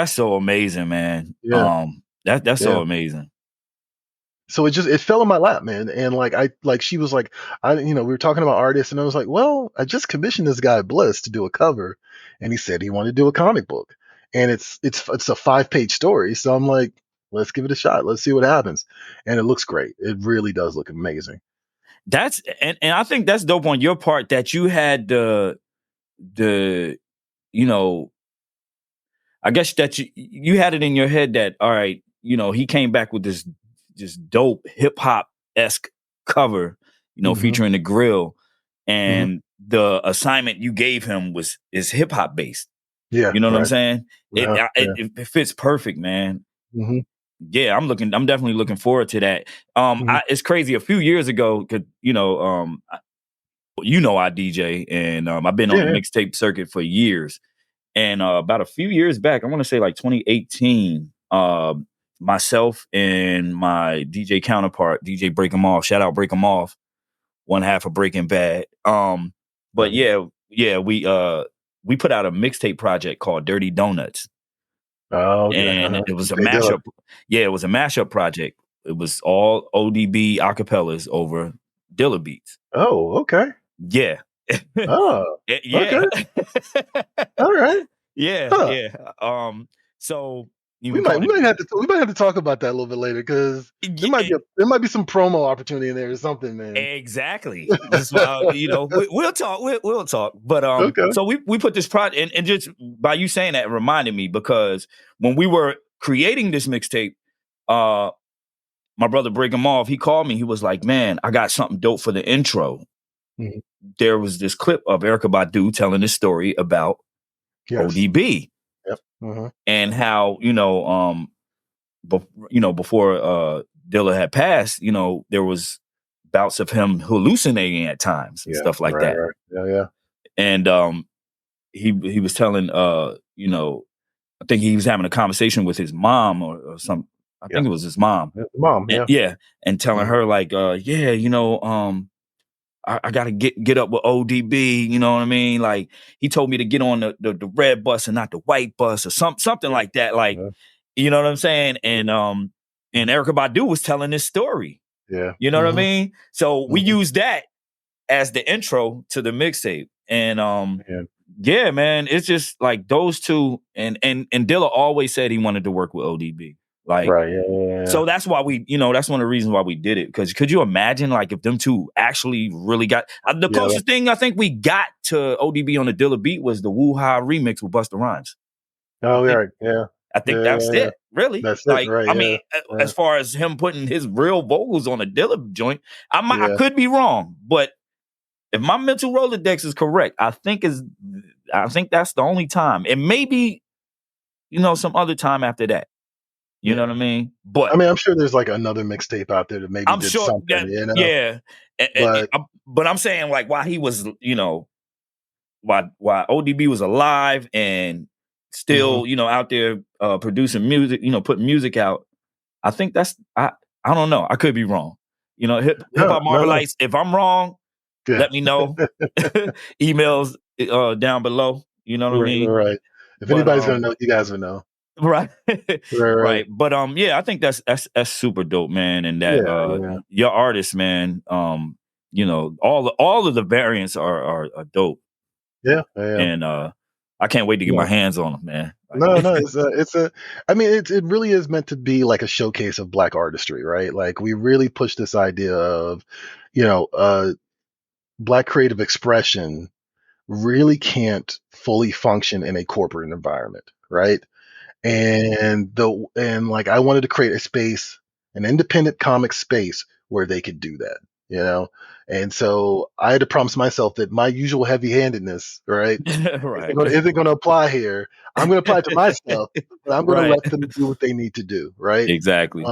so amazing, man. yeah, That's so yeah. amazing. So it fell in my lap, man. And she was like, we were talking about artists, and I was like, well, I just commissioned this guy Bliss to do a cover, and he said he wanted to do a comic book, and it's a 5-page story. So I'm like, let's give it a shot. Let's see what happens. And it looks great. It really does look amazing. That's and I think that's dope on your part that you had the I guess that you had it in your head that, all right, he came back with this dope hip hop esque cover, Mm-hmm. featuring the grill, and the assignment you gave him is hip hop based. Yeah, You know what I'm right. saying? Yeah, It fits perfect, man. Mm-hmm. Yeah, I'm definitely looking forward to that. Mm-hmm. It's crazy. A few years ago, cause I DJ, and I've been on the mixtape circuit for years. And about a few years back, I want to say like 2018, myself and my DJ counterpart, DJ Break 'em Off, shout out Break 'em Off, one half of Breaking Bad. But we put out a mixtape project called Dirty Donuts. Oh, okay. And it was a Jay Dilla. mashup. Yeah, it was a mashup project. it was all ODB acapellas over Dilla beats. Oh, okay. Yeah. Oh, Yeah. okay. All right. Yeah. Huh. Yeah. So you We can might call we it. might have to talk about that a little bit later because there might be some promo opportunity in there or something, man. Exactly. That's why we'll talk. We'll talk. But Okay. so we put this project, and just by you saying that, it reminded me, because when we were creating this mixtape, my brother Brigham Off, he called me. He was like, "Man, I got something dope for the intro." Mhm. There was this clip of Erykah Badu telling this story about Yes. ODB Yep. Mhm. and how before Dilla had passed, there was bouts of him hallucinating at times and Yeah. stuff like Right. that. Right. Yeah. Yeah. And he was telling I think he was having a conversation with his mom or some. I Yeah. think it was his mom. Yeah. Mom. And, Yeah. yeah, and telling Mhm. her like, I got to get up with ODB. You know what I mean? Like, he told me to get on the red bus and not the white bus or something Yeah. like that. Like, Yeah. you know what I'm saying? And Mhm. Erykah Badu was telling this story. Yeah. You know what I Mhm. mean? So we Mhm. used that as the intro to the mixtape. And Yeah. yeah, man, it's just like those two. And Dilla always said he wanted to work with ODB. Like, Right. Yeah. Yeah. so that's why that's one of the reasons why we did it. Because could you imagine, like, if them two actually really got the Yeah. closest thing I think we got to ODB on the Dilla beat was the Woo Ha remix with Busta Rhymes. Oh, think right. Yeah. I think Yeah. that's Yeah. Yeah. it, really. That's it. Like, Right. I Yeah. mean, Yeah. as far as him putting his real vocals on a Dilla joint, I Yeah. could be wrong, but if my mental Rolodex is correct, I think that's the only time. It may be, some other time after that. You know Yeah. what I mean? But I mean, I'm sure there's like another mixtape out there that maybe I'm did sure something, that, you know. yeah. But But I'm saying, like, while he was, while ODB was alive and mhm. still, out there producing music, putting music out, I think I don't know. I could be wrong. Hip No, hop no, no. Marvelites, if I'm wrong, Yeah. let me know. Emails down below. You know what I Right, mean? right. If But anybody's gonna know, you guys will know. right. Right, right. Right. But yeah, I think that's super dope, man. And that Yeah, yeah. your artist, man, all of the variants are dope. Yeah, yeah. And I can't wait to get my No. hands on them, man. No, Like, no, it's a I mean, it really is meant to be like a showcase of Black artistry, right? Like, we really push this idea of, you know, Black creative expression really can't fully function in a corporate environment, right? And like I wanted to create a space, an independent comic space where they could do that, you know. And so I had to promise myself that my usual heavy-handedness, right, right. isn't gonna apply here. I'm gonna apply it to myself, but I'm gonna Right. let them do what they need to do, right? Exactly.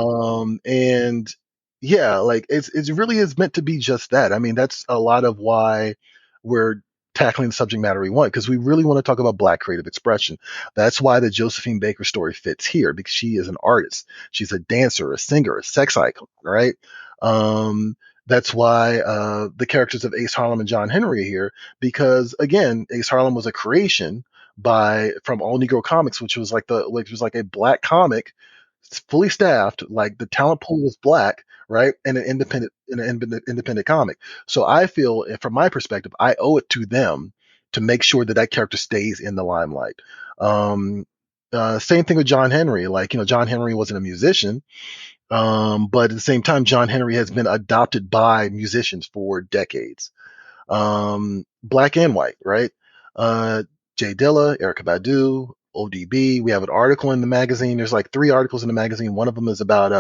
And yeah, like it's really is meant to be just that. I mean, that's a lot of why we're tackling the subject matter we want, because we really want to talk about Black creative expression. That's why the Josephine Baker story fits here, because she is an artist. She's a dancer, a singer, a sex icon, right? That's why the characters of Ace Harlem and John Henry are here, because again, Ace Harlem was a creation from All Negro Comics, which was like a Black comic, fully staffed, like the talent pool was Black, right, and an independent comic. So I feel, from my perspective, I owe it to them to make sure that that character stays in the limelight. Um, Same thing with John Henry. Like, John Henry wasn't a musician, but at the same time, John Henry has been adopted by musicians for decades, Black and white, right? Uh, Jay Dilla, Erykah Badu, ODB. We have an article in the magazine. There's like 3 articles in the magazine. One of them is about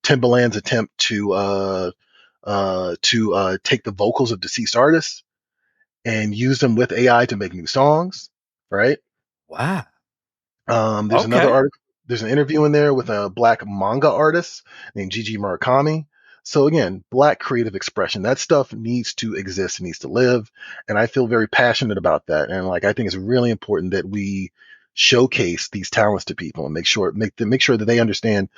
Timbaland's attempt to take the vocals of deceased artists and use them with AI to make new songs, right? Wow. There's another Okay. article. There's an interview in there with a Black manga artist named Gigi Murakami. So again, Black creative expression. That stuff needs to exist, needs to live, and I feel very passionate about that. And like, I think it's really important that we showcase these talents to people and make sure that they understand,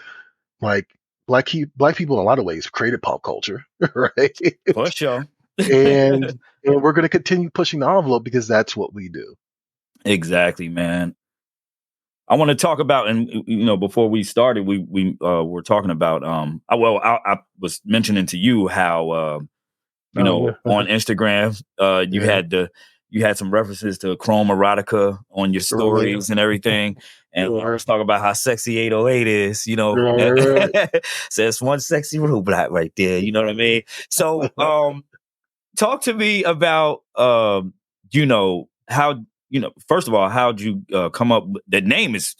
like, Black people in a lot of ways created pop culture, right? For sure. and and we're going to continue pushing the envelope because that's what we do. Exactly, man. I want to talk about, and before we started, we were talking about. I was mentioning to you how on Instagram, you had some references to Chrome Erotica on your stories and everything. And I was talking about how sexy 808 is, So it's one sexy robot right there. You know what I mean? So talk to me about how, first of all, how'd you come up with that name is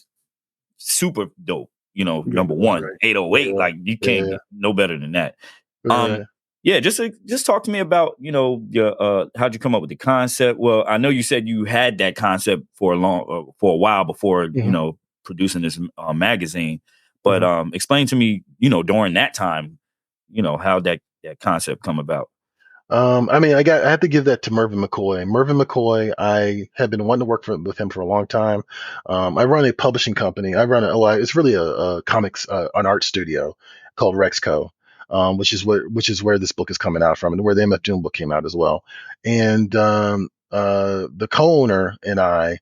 super dope. Number one, 808, like you can't get no better than that. Yeah, just talk to me about, your how'd you come up with the concept? Well, I know you said you had that concept for a while before, producing this magazine, but explain to me, during that time, how that concept come about. I mean, I have to give that to Mervyn McCoy. Mervyn McCoy, I have been wanting to work with him for a long time. I run a publishing company. It's really a comics, an art studio called Rexco, which is where this book is coming out from, and where the MF Doom book came out as well. And the co-owner and I,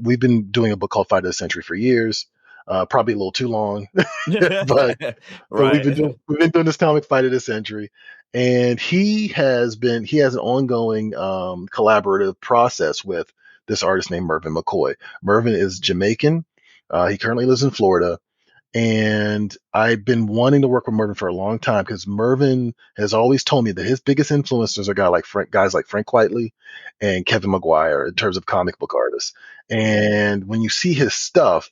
we've been doing a book called Fight of the Century for years. Probably a little too long, but Right. we've been doing this comic Fight of the Century, and he has an ongoing collaborative process with this artist named Mervyn McCoy. Mervyn is Jamaican. He currently lives in Florida, and I've been wanting to work with Mervyn for a long time because Mervyn has always told me that his biggest influencers are guys like Frank Whiteley and Kevin Maguire in terms of comic book artists. And when you see his stuff,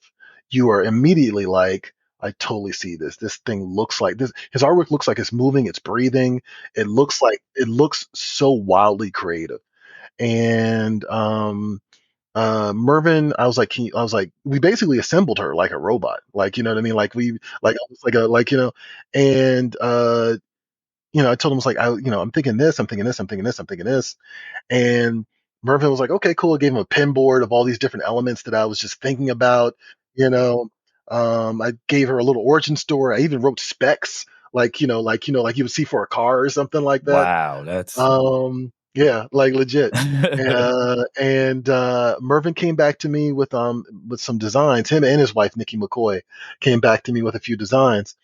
you are immediately like, I totally see this. This thing looks like this. His artwork looks like it's moving, it's breathing. It looks so wildly creative. And Mervyn, I was like, we basically assembled her like a robot, like, you know what I mean? Like almost like and I told him, I was like, I'm thinking this, I'm thinking this, I'm thinking this, I'm thinking this, and Mervyn was like, okay, cool. I gave him a pin board of all these different elements that I was just thinking about, you know. I gave her a little origin story. I even wrote specs, like you would see for a car or something like that. Wow, that's Yeah, like legit. And Mervyn came back to me with some designs. Him and his wife Nikki McCoy came back to me with a few designs.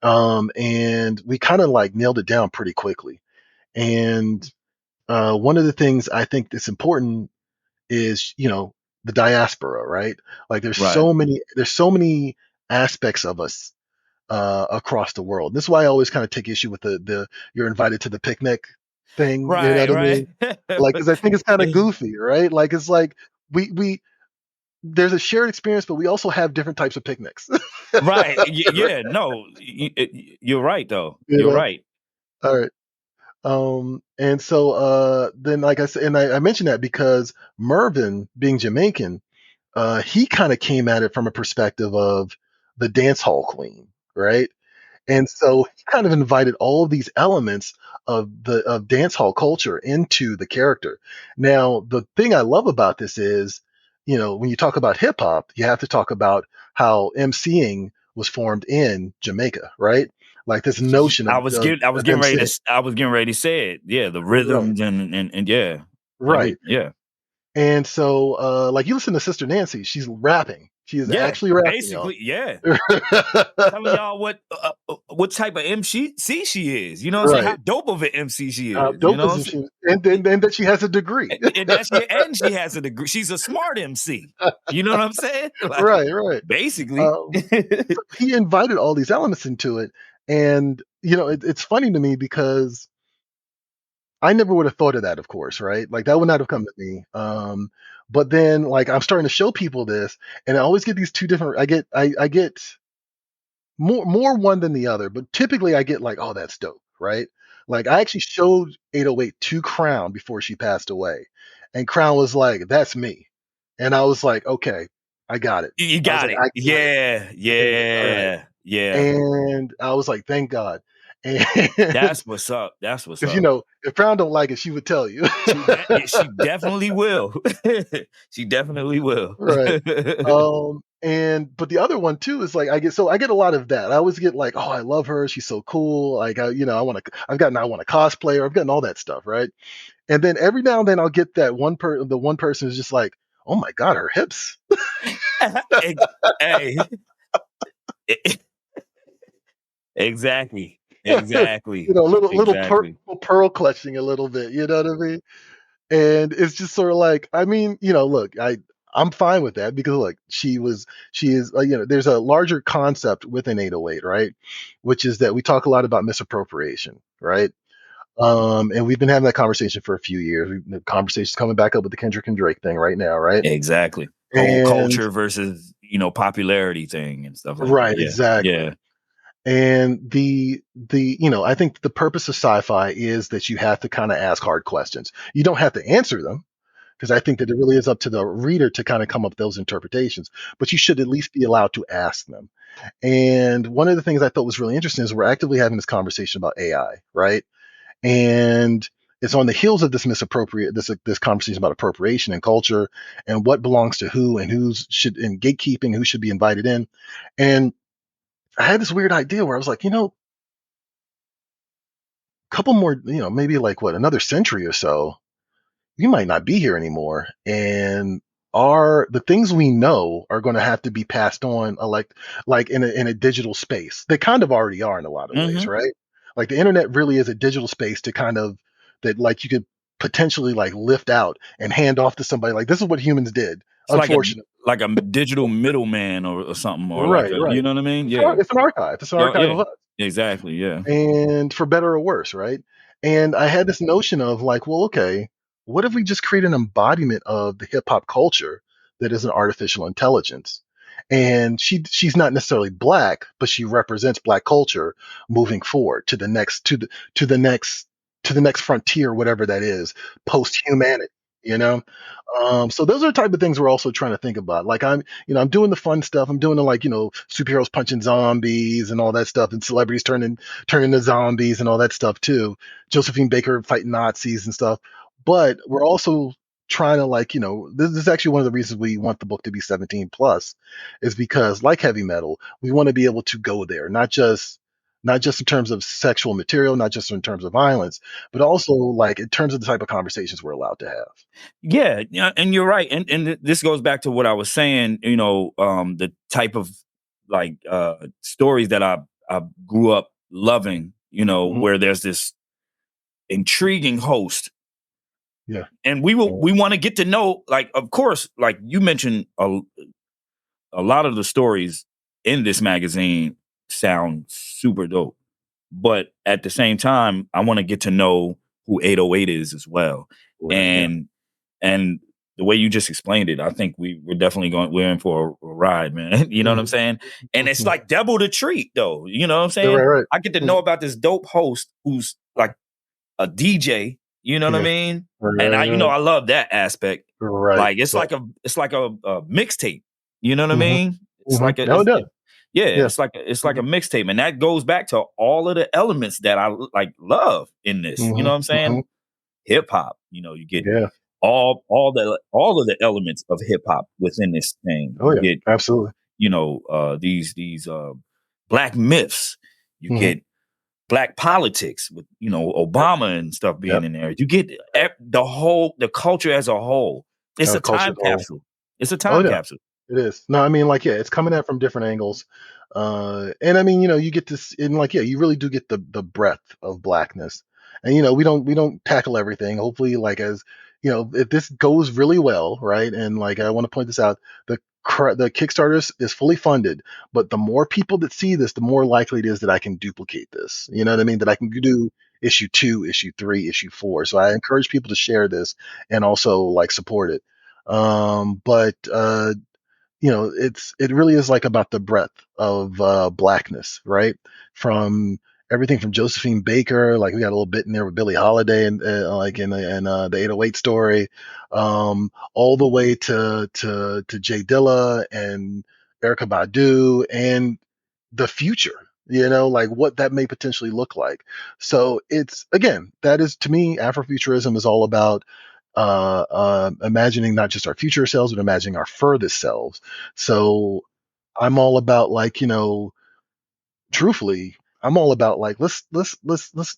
And we kind of like nailed it down pretty quickly. And one of the things I think that's important is, the diaspora, right? Like there's right. so many aspects of us across the world. This is why I always kind of take issue with the you're invited to the picnic thing. You know Right, what I mean? Like, because I think it's kind of goofy, right? Like it's like we there's a shared experience, but we also have different types of picnics. Right. Yeah, no, you're right though. You You're know? right. All right. And so then, like I said, and I mentioned that because Mervyn, being Jamaican, he kind of came at it from a perspective of the dance hall queen, right? And so he kind of invited all of these elements of dance hall culture into the character. Now, the thing I love about this is, when you talk about hip hop, you have to talk about how MCing was formed in Jamaica, right? Like this notion I was getting ready MCing. to say it. Yeah, the Right. rhythms and yeah. Right. Yeah. And so, like, you listen to Sister Nancy, she's rapping. She is Yeah, actually rapping, y'all. basically, yeah. Telling y'all what type of MC she is. You know what I'm saying? Right. How dope of an MC she How is. You dope know what is I'm this? saying? And that she has a degree. And she has a degree. She's a smart MC. You know what I'm saying? Like, Right, right. basically. So he invited all these elements into it. And, it's funny to me because I never would have thought of that, of course, right? Like that would not have come to me. But then like I'm starting to show people this, and I always get these two different. I get more one than the other, but typically I get like, oh, that's dope, right? Like I actually showed 808 to Crown before she passed away, and Crown was like, "That's me," and I was like, "Okay, I got it." You I was got like, it. "I got it." Yeah. All right, Yeah. and I was like, "Thank God," and That's what's up. That's what's because up. if Crown don't like it, she would tell you. She definitely will. She definitely will. Right. But the other one too is like I get a lot of that. I always get like, oh, I love her, she's so cool. Like I want to cosplay her. I've gotten all that stuff, right? And then every now and then I'll get that the one person who's just like, oh my God, her hips. Hey, exactly, exactly, exactly. little pearl clutching a little bit. You know what I mean? And it's just sort of like, I mean, look, I'm fine with that because look, she is, there's a larger concept within 808, right? Which is that we talk a lot about misappropriation, right? And we've been having that conversation for a few years. The conversation's coming back up with the Kendrick and Drake thing right now, right? Exactly. Whole And culture versus, popularity thing and stuff like that. right, Yeah. exactly. Yeah. And I think the purpose of sci-fi is that you have to kind of ask hard questions. You don't have to answer them because I think that it really is up to the reader to kind of come up with those interpretations, but you should at least be allowed to ask them. And one of the things I thought was really interesting is we're actively having this conversation about AI, right? And it's on the heels of this conversation about appropriation and culture and what belongs to who and who's should in gatekeeping, who should be invited in. And I had this weird idea where I was like, couple more, maybe like what, another century or so, we might not be here anymore. And the things we know are going to have to be passed on like in a digital space. They kind of already are in a lot of ways, Mm-hmm. right? Like the internet really is a digital space to kind of that like you could potentially like lift out and hand off to somebody. Like this is what humans did, It's unfortunately. like a digital middleman or something, or like Right, a, right. you know what I mean? Yeah. It's an archive. It's an archive Yeah. of us. Exactly. Yeah. And for better or worse, right? And I had this notion of like, well, okay, what if we just create an embodiment of the hip hop culture that is an artificial intelligence? And she's not necessarily black, but she represents black culture moving forward to the next to the next to the next frontier, whatever that is, post humanity, you know? So those are the type of things we're also trying to think about. Like I'm doing the fun stuff. I'm doing the like, superheroes punching zombies and all that stuff, and celebrities turning to zombies and all that stuff too. Josephine Baker fighting Nazis and stuff. But we're also trying to like, this is actually one of the reasons we want the book to be 17 plus, is because like heavy metal, we want to be able to go there, not just in terms of sexual material, not just in terms of violence, but also like in terms of the type of conversations we're allowed to have. Yeah, yeah, and you're right. And this goes back to what I was saying, the type of like stories that I grew up loving, Mhm. where there's this intriguing host. Yeah. And we want to get to know, like, of course, like you mentioned, a lot of the stories in this magazine sound super dope. But at the same time, I want to get to know who 808 is as well. Right. Yeah. And the way you just explained it, I think we're definitely we're in for a ride, man. You know what I'm saying? And it's Mhm. like double the treat though. You know what I'm Yeah, saying? right. I get to Mhm. know about this dope host who's like a DJ, you know what I Yeah. mean? And Right. Right. I love that aspect. Right. Like it's Right. like a mixtape. You know what I Mhm. mean? It's Mhm. like a No, it does. yeah, Yeah. it's like a mixtape, and that goes back to all of the elements that I like love in this. You know Mhm. what I'm saying? Mhm. Hip hop. You get Yeah. all of the elements of hip hop within this thing. Oh You yeah. get Absolutely. these black myths. You Mhm. get black politics with Obama and stuff being Yep. in there. You get the culture as a whole. It's a Culture time as a whole. capsule. It's a Oh time yeah. capsule. It is. No, I mean, like, yeah, it's coming at from different angles. And I mean, you get this, and like, yeah, you really do get the breadth of blackness. And we don't tackle everything. Hopefully, like as if this goes really well, right? And like I want to point this out, the Kickstarter is fully funded, but the more people that see this, the more likely it is that I can duplicate this. You know what I mean? That I can do issue 2, issue 3, issue 4. So I encourage people to share this and also like support it. But it really is like about the breadth of blackness, right? From everything from Josephine Baker, like we got a little bit in there with Billie Holiday, and like in the 808 story, all the way to Jay Dilla and Erica Badu and the future. Like what that may potentially look like. So it's again, that is to me, Afrofuturism is all about imagining not just our future selves, but imagining our furthest selves. So I'm all about like, truthfully, I'm all about like let's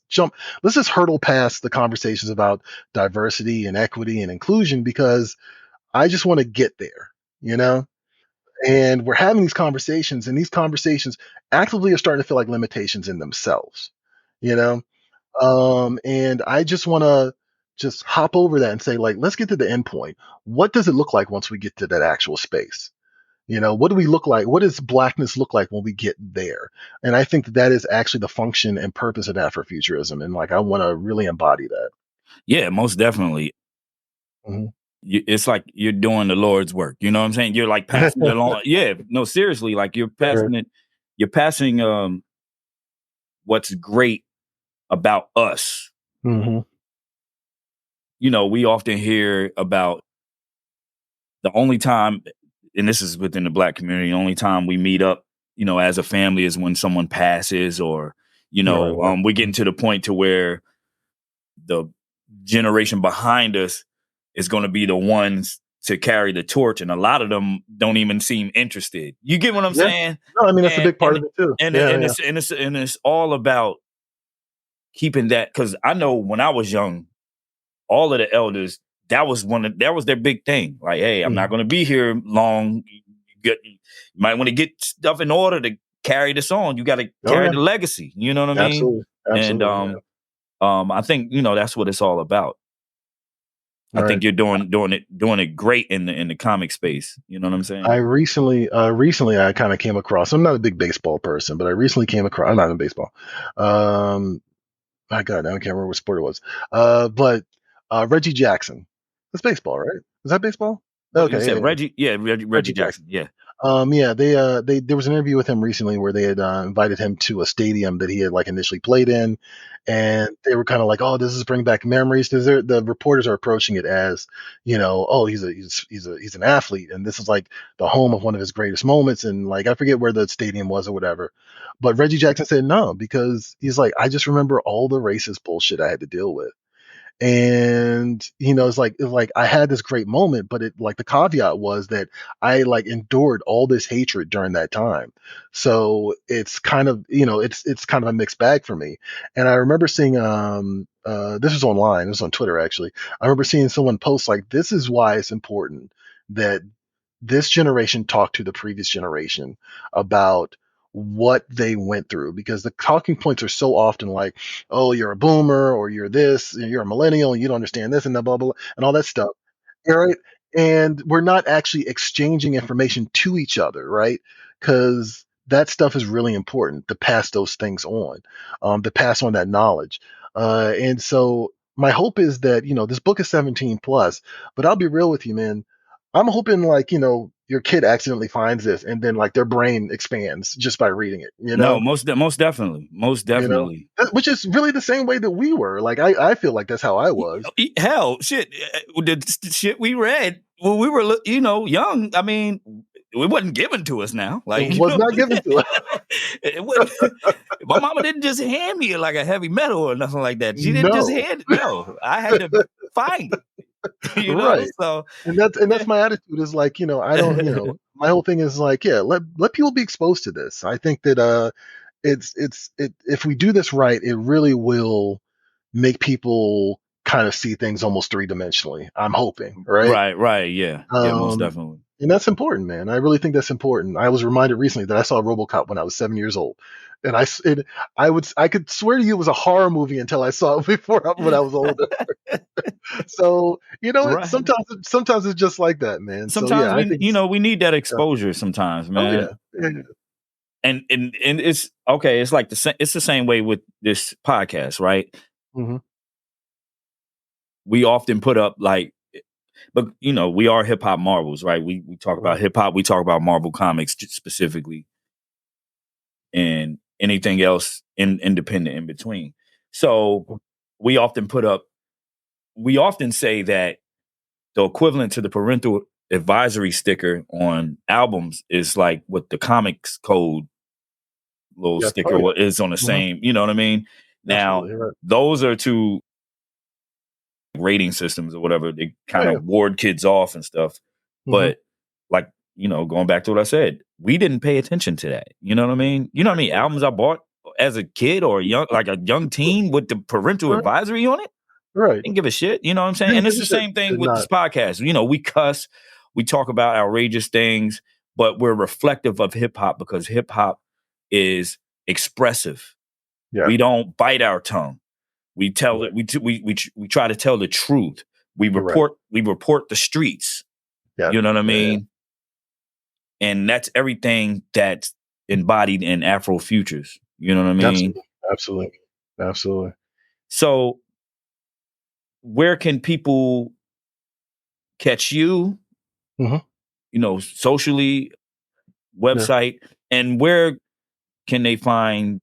jump, let's just hurdle past the conversations about diversity and equity and inclusion because I just want to get there, you know? And we're having these conversations, and these conversations actively are starting to feel like limitations in themselves, you know? And I just want to just hop over that and say, like, let's get to the end point. What does it look like once we get to that actual space? What do we look like? What does blackness look like when we get there? And I think that is actually the function and purpose of Afrofuturism. And like, I want to really embody that. Yeah, most definitely. Mhm. It's like you're doing the Lord's work. You know what I'm saying? You're like passing it along. Yeah, no, seriously, like you're passing it. You're passing what's great about us. Hmm. We often hear about the only time, and this is within the Black community, the only time we meet up, as a family is when someone passes, or Right. we're getting to the point to where the generation behind us is going to be the ones to carry the torch, and a lot of them don't even seem interested. You get what I'm Yeah. saying? No, I mean, that's a And big part of it too. and Yeah. and Yeah. it's all about keeping that, because I know when I was young, all of the elders, that was their big thing. Like, hey, I'm not Mhm. going to be here long. You might want to get stuff in order to carry this on. You got to Oh, carry yeah. the legacy. You know what I mean? Absolutely. And Absolutely. Yeah. I think that's what it's all about. I All think right. you're doing it great in the comic space. You know what I'm saying? I recently I kind of came across. I'm not a big baseball person, but I recently came across. I'm not in baseball. Um, my God, I can't remember what sport it was. But Reggie Jackson. That's baseball, right? Is that baseball? What you Okay, said, yeah, Reggie? Yeah, Reggie Reggie Jackson. Jackson. Yeah. Yeah, they there was an interview with him recently where they had invited him to a stadium that he had like initially played in, and they were kind of like, "Oh, this is bring back memories," because the reporters are approaching it as, "Oh, he's an athlete, and this is like the home of one of his greatest moments," and like I forget where the stadium was or whatever, but Reggie Jackson said no because he's like, "I just remember all the racist bullshit I had to deal with." And it's like I had this great moment, but it like the caveat was that I like endured all this hatred during that time. So it's kind of it's kind of a mixed bag for me. And I remember seeing this was online, this was on Twitter actually. I remember seeing someone post like, this is why it's important that this generation talk to the previous generation about what they went through, because the talking points are so often like, oh, you're a boomer, or you're this, you're a millennial, and you don't understand this, and blah blah blah, and all that stuff. Right? And we're not actually exchanging information to each other, right? Because that stuff is really important to pass those things on, to pass on that knowledge. And so my hope is that this book is 17 plus, but I'll be real with you, man. I'm hoping like your kid accidentally finds this, and then like their brain expands just by reading it. No, most definitely, most You know, definitely. which is really the same way that we were. Like I feel like that's how I was. Hell, shit, the shit we read when we were, young. I mean, it wasn't given to us now. It Like, was not given to us. it wasn't, my mama didn't just hand me like a heavy metal or nothing like that. She didn't just No. hand it. No, I had to find it. Right. So And that's my attitude is like, I don't, my whole thing is like, yeah, let people be exposed to this. I think that if we do this right, it really will make people kind of see things almost three-dimensionally. I'm hoping, right? right, yeah, most Um, definitely. and that's important, man. I really think that's important. I was reminded recently that I saw RoboCop when I was 7 years old, and I could swear to you it was a horror movie until I saw it when I was older. So Right. sometimes it's just like that, man. So Sometimes yeah, I think we need that yeah. exposure sometimes, Oh yeah, man. yeah, And it's okay. It's like it's the same way with this podcast, right? yeah. We often put up like, but we are hip hop marvels, right? We talk about Right. hip hop, we talk about Marvel comics specifically, and anything else independent in between. So we often we often say that the equivalent to the parental advisory sticker on albums is like what the comics code little Yeah. sticker Oh yeah. is on the Mhm. same, you know what I mean? Now, Absolutely. You're right. those are two rating systems or whatever. They Oh kind yeah. of ward kids off and stuff. Mhm. But like, going back to what I said, we didn't pay attention to that. You know what I mean? You know what I mean? Albums I bought as a kid or a young teen with the parental Right. advisory on it. Right. Didn't give a shit. You know what I'm saying? Didn't And give it's a the shit. same thing Did with this not. podcast. We cuss, we talk about outrageous things, but we're reflective of hip hop because hip hop is expressive. Yeah. We don't bite our tongue. We tell it. We try to tell the truth. We report. We report the streets. Yeah. You know what I mean? And that's everything that's embodied in Afrofutures. You know what I mean? Absolutely. So, where can people catch you? Mhm. You know, socially, website, and where can they find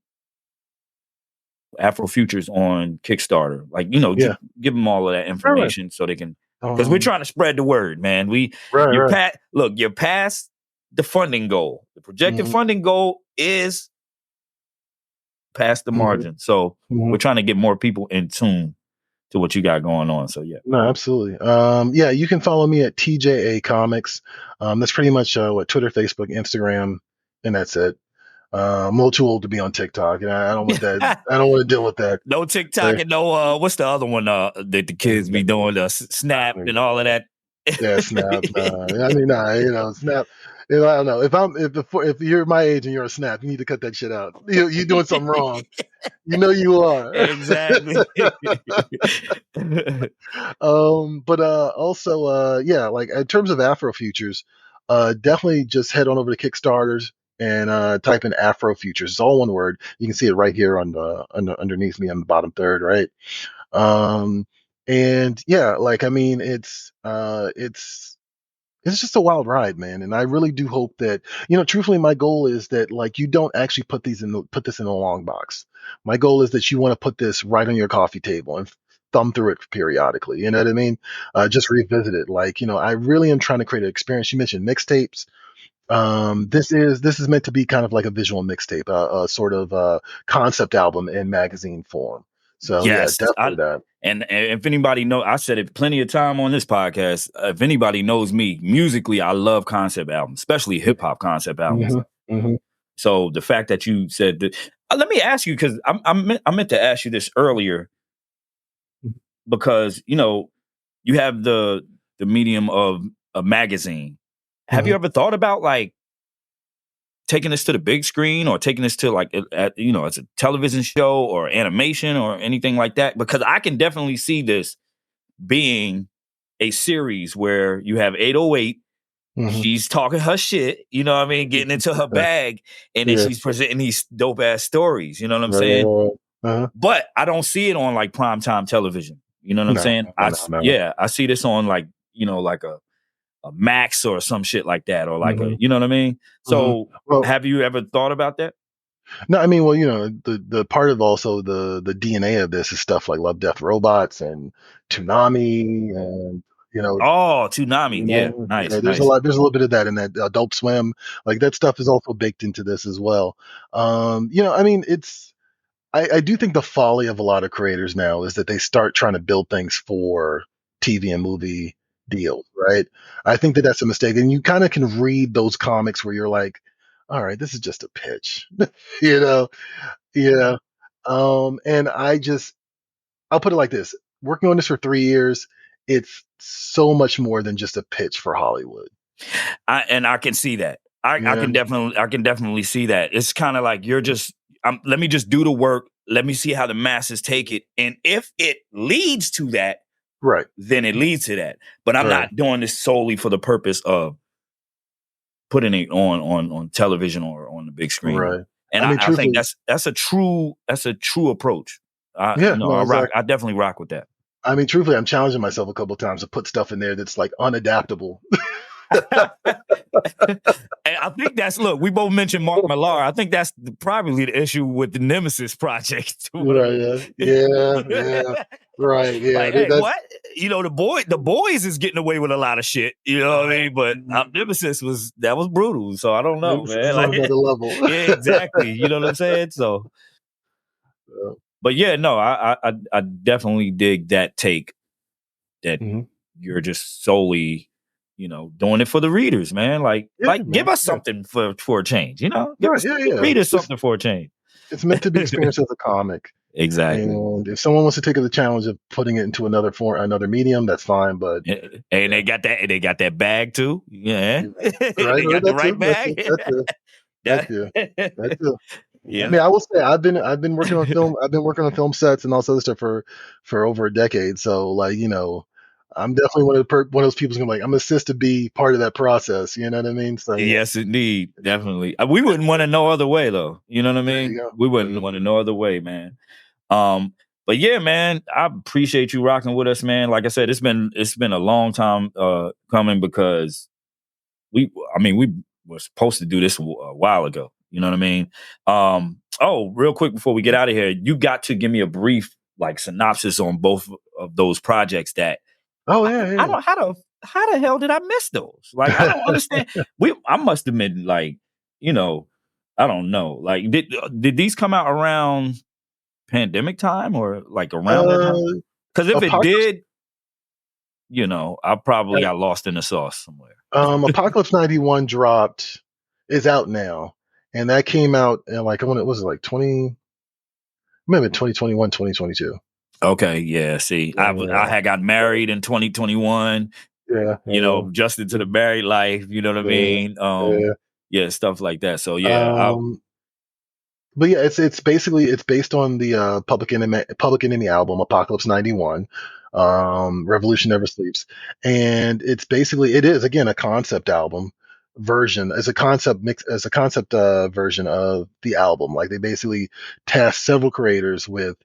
Afrofutures on Kickstarter? Like, you know, give them all of that information so they can, because we're trying to spread the word, man. You're past the funding goal. The projected funding goal is past the margin. So we're trying to get more people in tune to what you got going on. So yeah. No, absolutely. You can follow me at TJA Comics. That's pretty much what Twitter, Facebook, Instagram, and that's it. I'm a little too old to be on TikTok, and I don't want that. I don't want to deal with that. No TikTok and no what's the other one that the kids be doing, Snap and all of that. Yeah, Snap. Snap. I don't know. If you're my age and you're a Snap, you need to cut that shit out. You're doing something wrong. You know you are. Exactly. But also, like in terms of Afrofutures, definitely just head on over to Kickstarters and type in Afrofutures. It's all one word. You can see it right here on the underneath me on the bottom third, right? And yeah, like I mean, it's just a wild ride, man. And I really do hope that, truthfully, my goal is that like you don't actually put this in a long box. My goal is that you want to put this right on your coffee table and thumb through it periodically. You know what I mean? Just revisit it. Like, I really am trying to create an experience. You mentioned mixtapes. This is meant to be kind of like a visual mixtape, a sort of concept album in magazine form. So yes, yeah, definitely that. And if anybody knows, I said it plenty of time on this podcast. If anybody knows me musically, I love concept albums, especially hip hop concept albums. So the fact that you said that, let me ask you, because I meant to ask you this earlier, because you have the medium of a magazine. Have you ever thought about like taking this to the big screen or taking this to like, as a television show or animation or anything like that? Because I can definitely see this being a series where you have 808, she's talking her shit, you know what I mean, getting into her bag, and then she's presenting these dope ass stories, you know what I'm saying? But I don't see it on like primetime television. You know what I'm saying? I see this on like, like a Max or some shit like that, or like a, you know what I mean? So have you ever thought about that? No, I mean, well, the part of also the DNA of this is stuff like Love, Death, Robots and Toonami and Oh, Toonami, yeah, nice. There's a little bit of that in that Adult Swim, like that stuff is also baked into this as well. I mean, I do think the folly of a lot of creators now is that they start trying to build things for TV and movie deals, right? I think that that's a mistake, and you kind of can read those comics where you're like, all right, this is just a pitch, you know, and I'll put it like this: working on this for 3 years, it's so much more than just a pitch for Hollywood. I can see that. I can definitely see that. It's kind of like you're just let me just do the work. Let me see how the masses take it, and if it leads to that, right, then it leads to that. But I'm not doing this solely for the purpose of putting it on television or on the big screen. Right. And I think that's a true approach. I definitely rock with that. I mean, truthfully, I'm challenging myself a couple of times to put stuff in there that's like unadaptable. And I think we both mentioned Mark Millar. I think that's probably the issue with the Nemesis project. Right, yeah. Right, yeah. Like, hey, what? The boys is getting away with a lot of shit. You know what I mean? But Nemesis was brutal. So I don't know, man. Like, on another level. Yeah, exactly. You know what I'm saying? So, but yeah, no, I definitely dig that take that you're just solely, doing it for the readers, man. Give us something for a change, Give us readers something for a change. It's meant to be experienced as a comic. Exactly. And if someone wants to take the challenge of putting it into another medium, that's fine. But and they got that bag too. Yeah. right, They got the that's right it. That's bag. it. That's it. That's it. I Yeah. mean, I will say I've been working on film. I've been working on film sets and all this other stuff for over a decade. So like, I'm definitely one of those people who's gonna be like, I'm assist to be part of that process. You know what I mean? So yeah, Yes, indeed. Definitely. We wouldn't want it no other way though. You know what I there you mean? go. We wouldn't want it no other way, man. But yeah, man, I appreciate you rocking with us, man. Like I said, it's been a long time coming because we were supposed to do this a while ago. You know what I mean? Real quick before we get out of here, you got to give me a brief like synopsis on both of those projects that Oh yeah, I yeah. don't how the hell did I miss those? Like I don't understand. I must have been like, I don't know. Like did these come out around pandemic time or like around that time? Because if it Apocalypse. did, I probably got lost in the sauce somewhere. Apocalypse 91 is out now, and that came out in like when it was like 2021, 2022. Okay, yeah. See, I had got married in 2021. Yeah, Just into the married life. You know what I yeah, mean? yeah. Yeah, stuff like that. So yeah, But yeah, it's based on the Public Enemy album Apocalypse 91, Revolution Never Sleeps, and it is again a concept album version as a concept version of the album. Like they basically tasked several creators with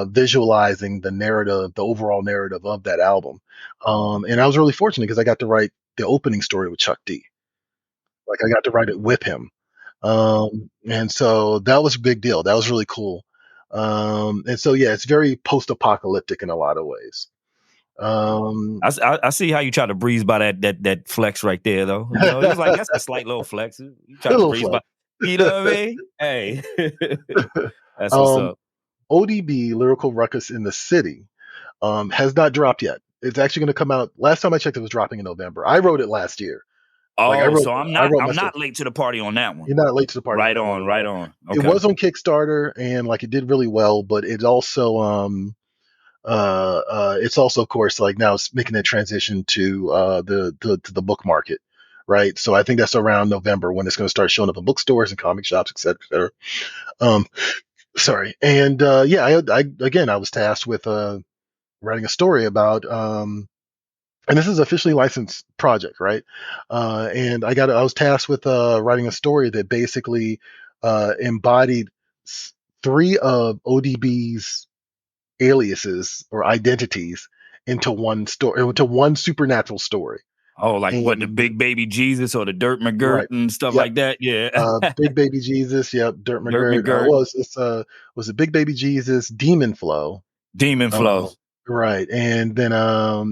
visualizing the overall narrative of that album. And I was really fortunate because I got to write the opening story with Chuck D. Like I got to write it with him. And so that was a big deal. That was really cool. And so yeah, it's very post-apocalyptic in a lot of ways. I see how you try to breeze by that flex right there, though. It's like that's a slight little flex. You try to breeze by. You know what I mean? Hey, that's what's up. ODB, Lyrical Ruckus in the City, has not dropped yet. It's actually going to come out. Last time I checked, it was dropping in November. I wrote it last year. So I'm not late to the party on that one. You're not late to the party. Right on. Okay. It was on Kickstarter and like it did really well, but it also it's also of course like now it's making that transition to the book market, right? So I think that's around November when it's going to start showing up in bookstores and comic shops, et cetera, et cetera. Sorry, and I was tasked with writing a story about and this is officially licensed project, right? And I was tasked with writing a story that basically embodied three of ODB's aliases or identities into one story, into one supernatural story. Oh, like what, the Big Baby Jesus or the Dirt McGirt Right. and stuff Yep. like that? Yeah. Big Baby Jesus, yep. Dirt McGirt. Was it Big Baby Jesus, Demon Flow? Demon Flow. Right. And then oh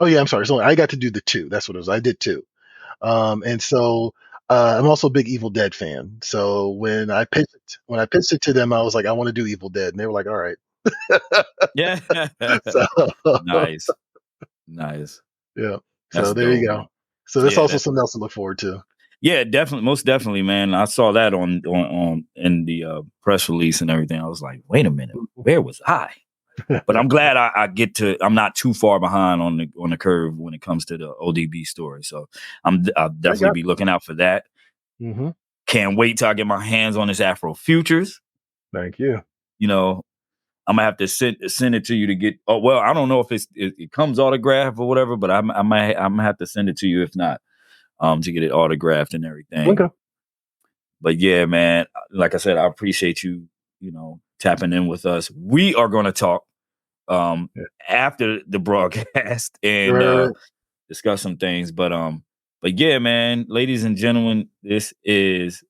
yeah, I'm sorry. So I got to do the two. That's what it was. I did two. And so I'm also a big Evil Dead fan. So when I pitched it to them, I was like, I want to do Evil Dead, and they were like, all right. Yeah. So, Nice. Yeah. That's so there dope, you go. man. So that's also something else to look forward to. Yeah, definitely, most definitely, man. I saw that on in the press release and everything. I was like, wait a minute, where was I? But I'm glad I'm not too far behind on the curve when it comes to the ODB story. So I'll definitely be looking out for that. Mm-hmm. Can't wait till I get my hands on this Afrofutures. Thank you. I'm gonna have to send it to you to get. Oh well, I don't know if it comes autographed or whatever, but I'm gonna have to send it to you if not, to get it autographed and everything. Okay. But yeah, man, like I said, I appreciate you, tapping in with us. We are going to talk after the broadcast and discuss some things. But yeah, man, ladies and gentlemen, this is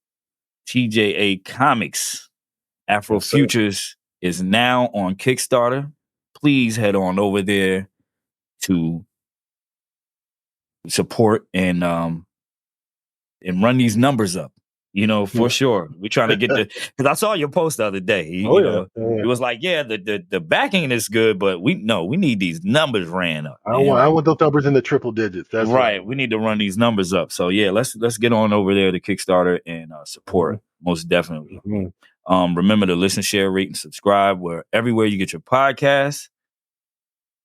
TJA Comics. Afrofutures is now on Kickstarter. Please head on over there to support and run these numbers up. For sure. We're trying to get because I saw your post the other day. It was like, yeah, the backing is good, but we need these numbers ran up. I want those numbers in the triple digits. That's right. We need to run these numbers up. So yeah, let's get on over there to Kickstarter and support most definitely. Mm-hmm. Remember to listen, share, rate, and subscribe everywhere you get your podcasts.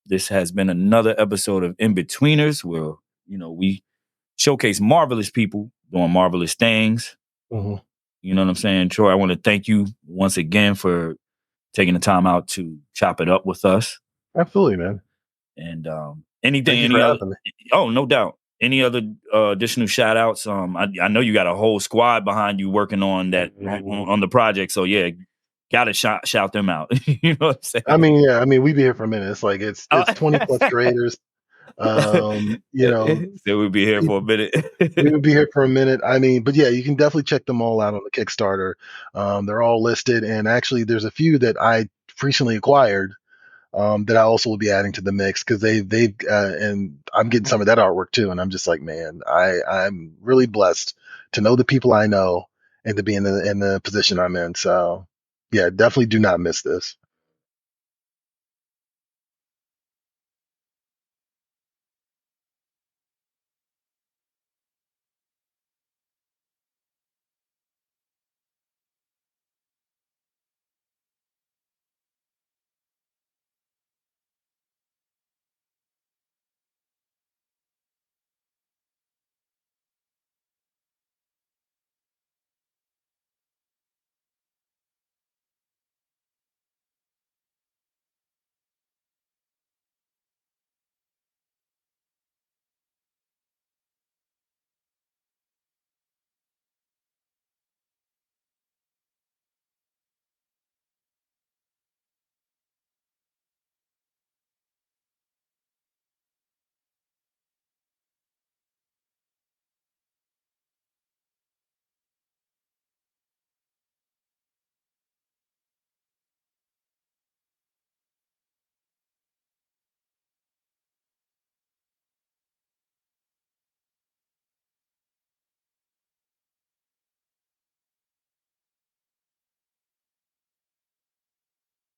This has been another episode of In-Betweeners, where, we showcase marvelous people doing marvelous things. Mhm. You know what I'm saying? Troy, I want to thank you once again for taking the time out to chop it up with us. Absolutely, man. And Thank you for having me. Oh, no doubt. Any other additional shout outs? I know you got a whole squad behind you working on that on the project. So yeah, gotta shout them out. You know what I'm saying? I mean, we'd be here for a minute. It's 20 plus creators. So we'll be here for a minute. We would be here for a minute. I mean, but yeah, you can definitely check them all out on the Kickstarter. They're all listed, and actually, there's a few that I recently acquired that I also will be adding to the mix because they've and I'm getting some of that artwork too. And I'm just like, man, I'm really blessed to know the people I know and to be in the position I'm in. So yeah, definitely do not miss this.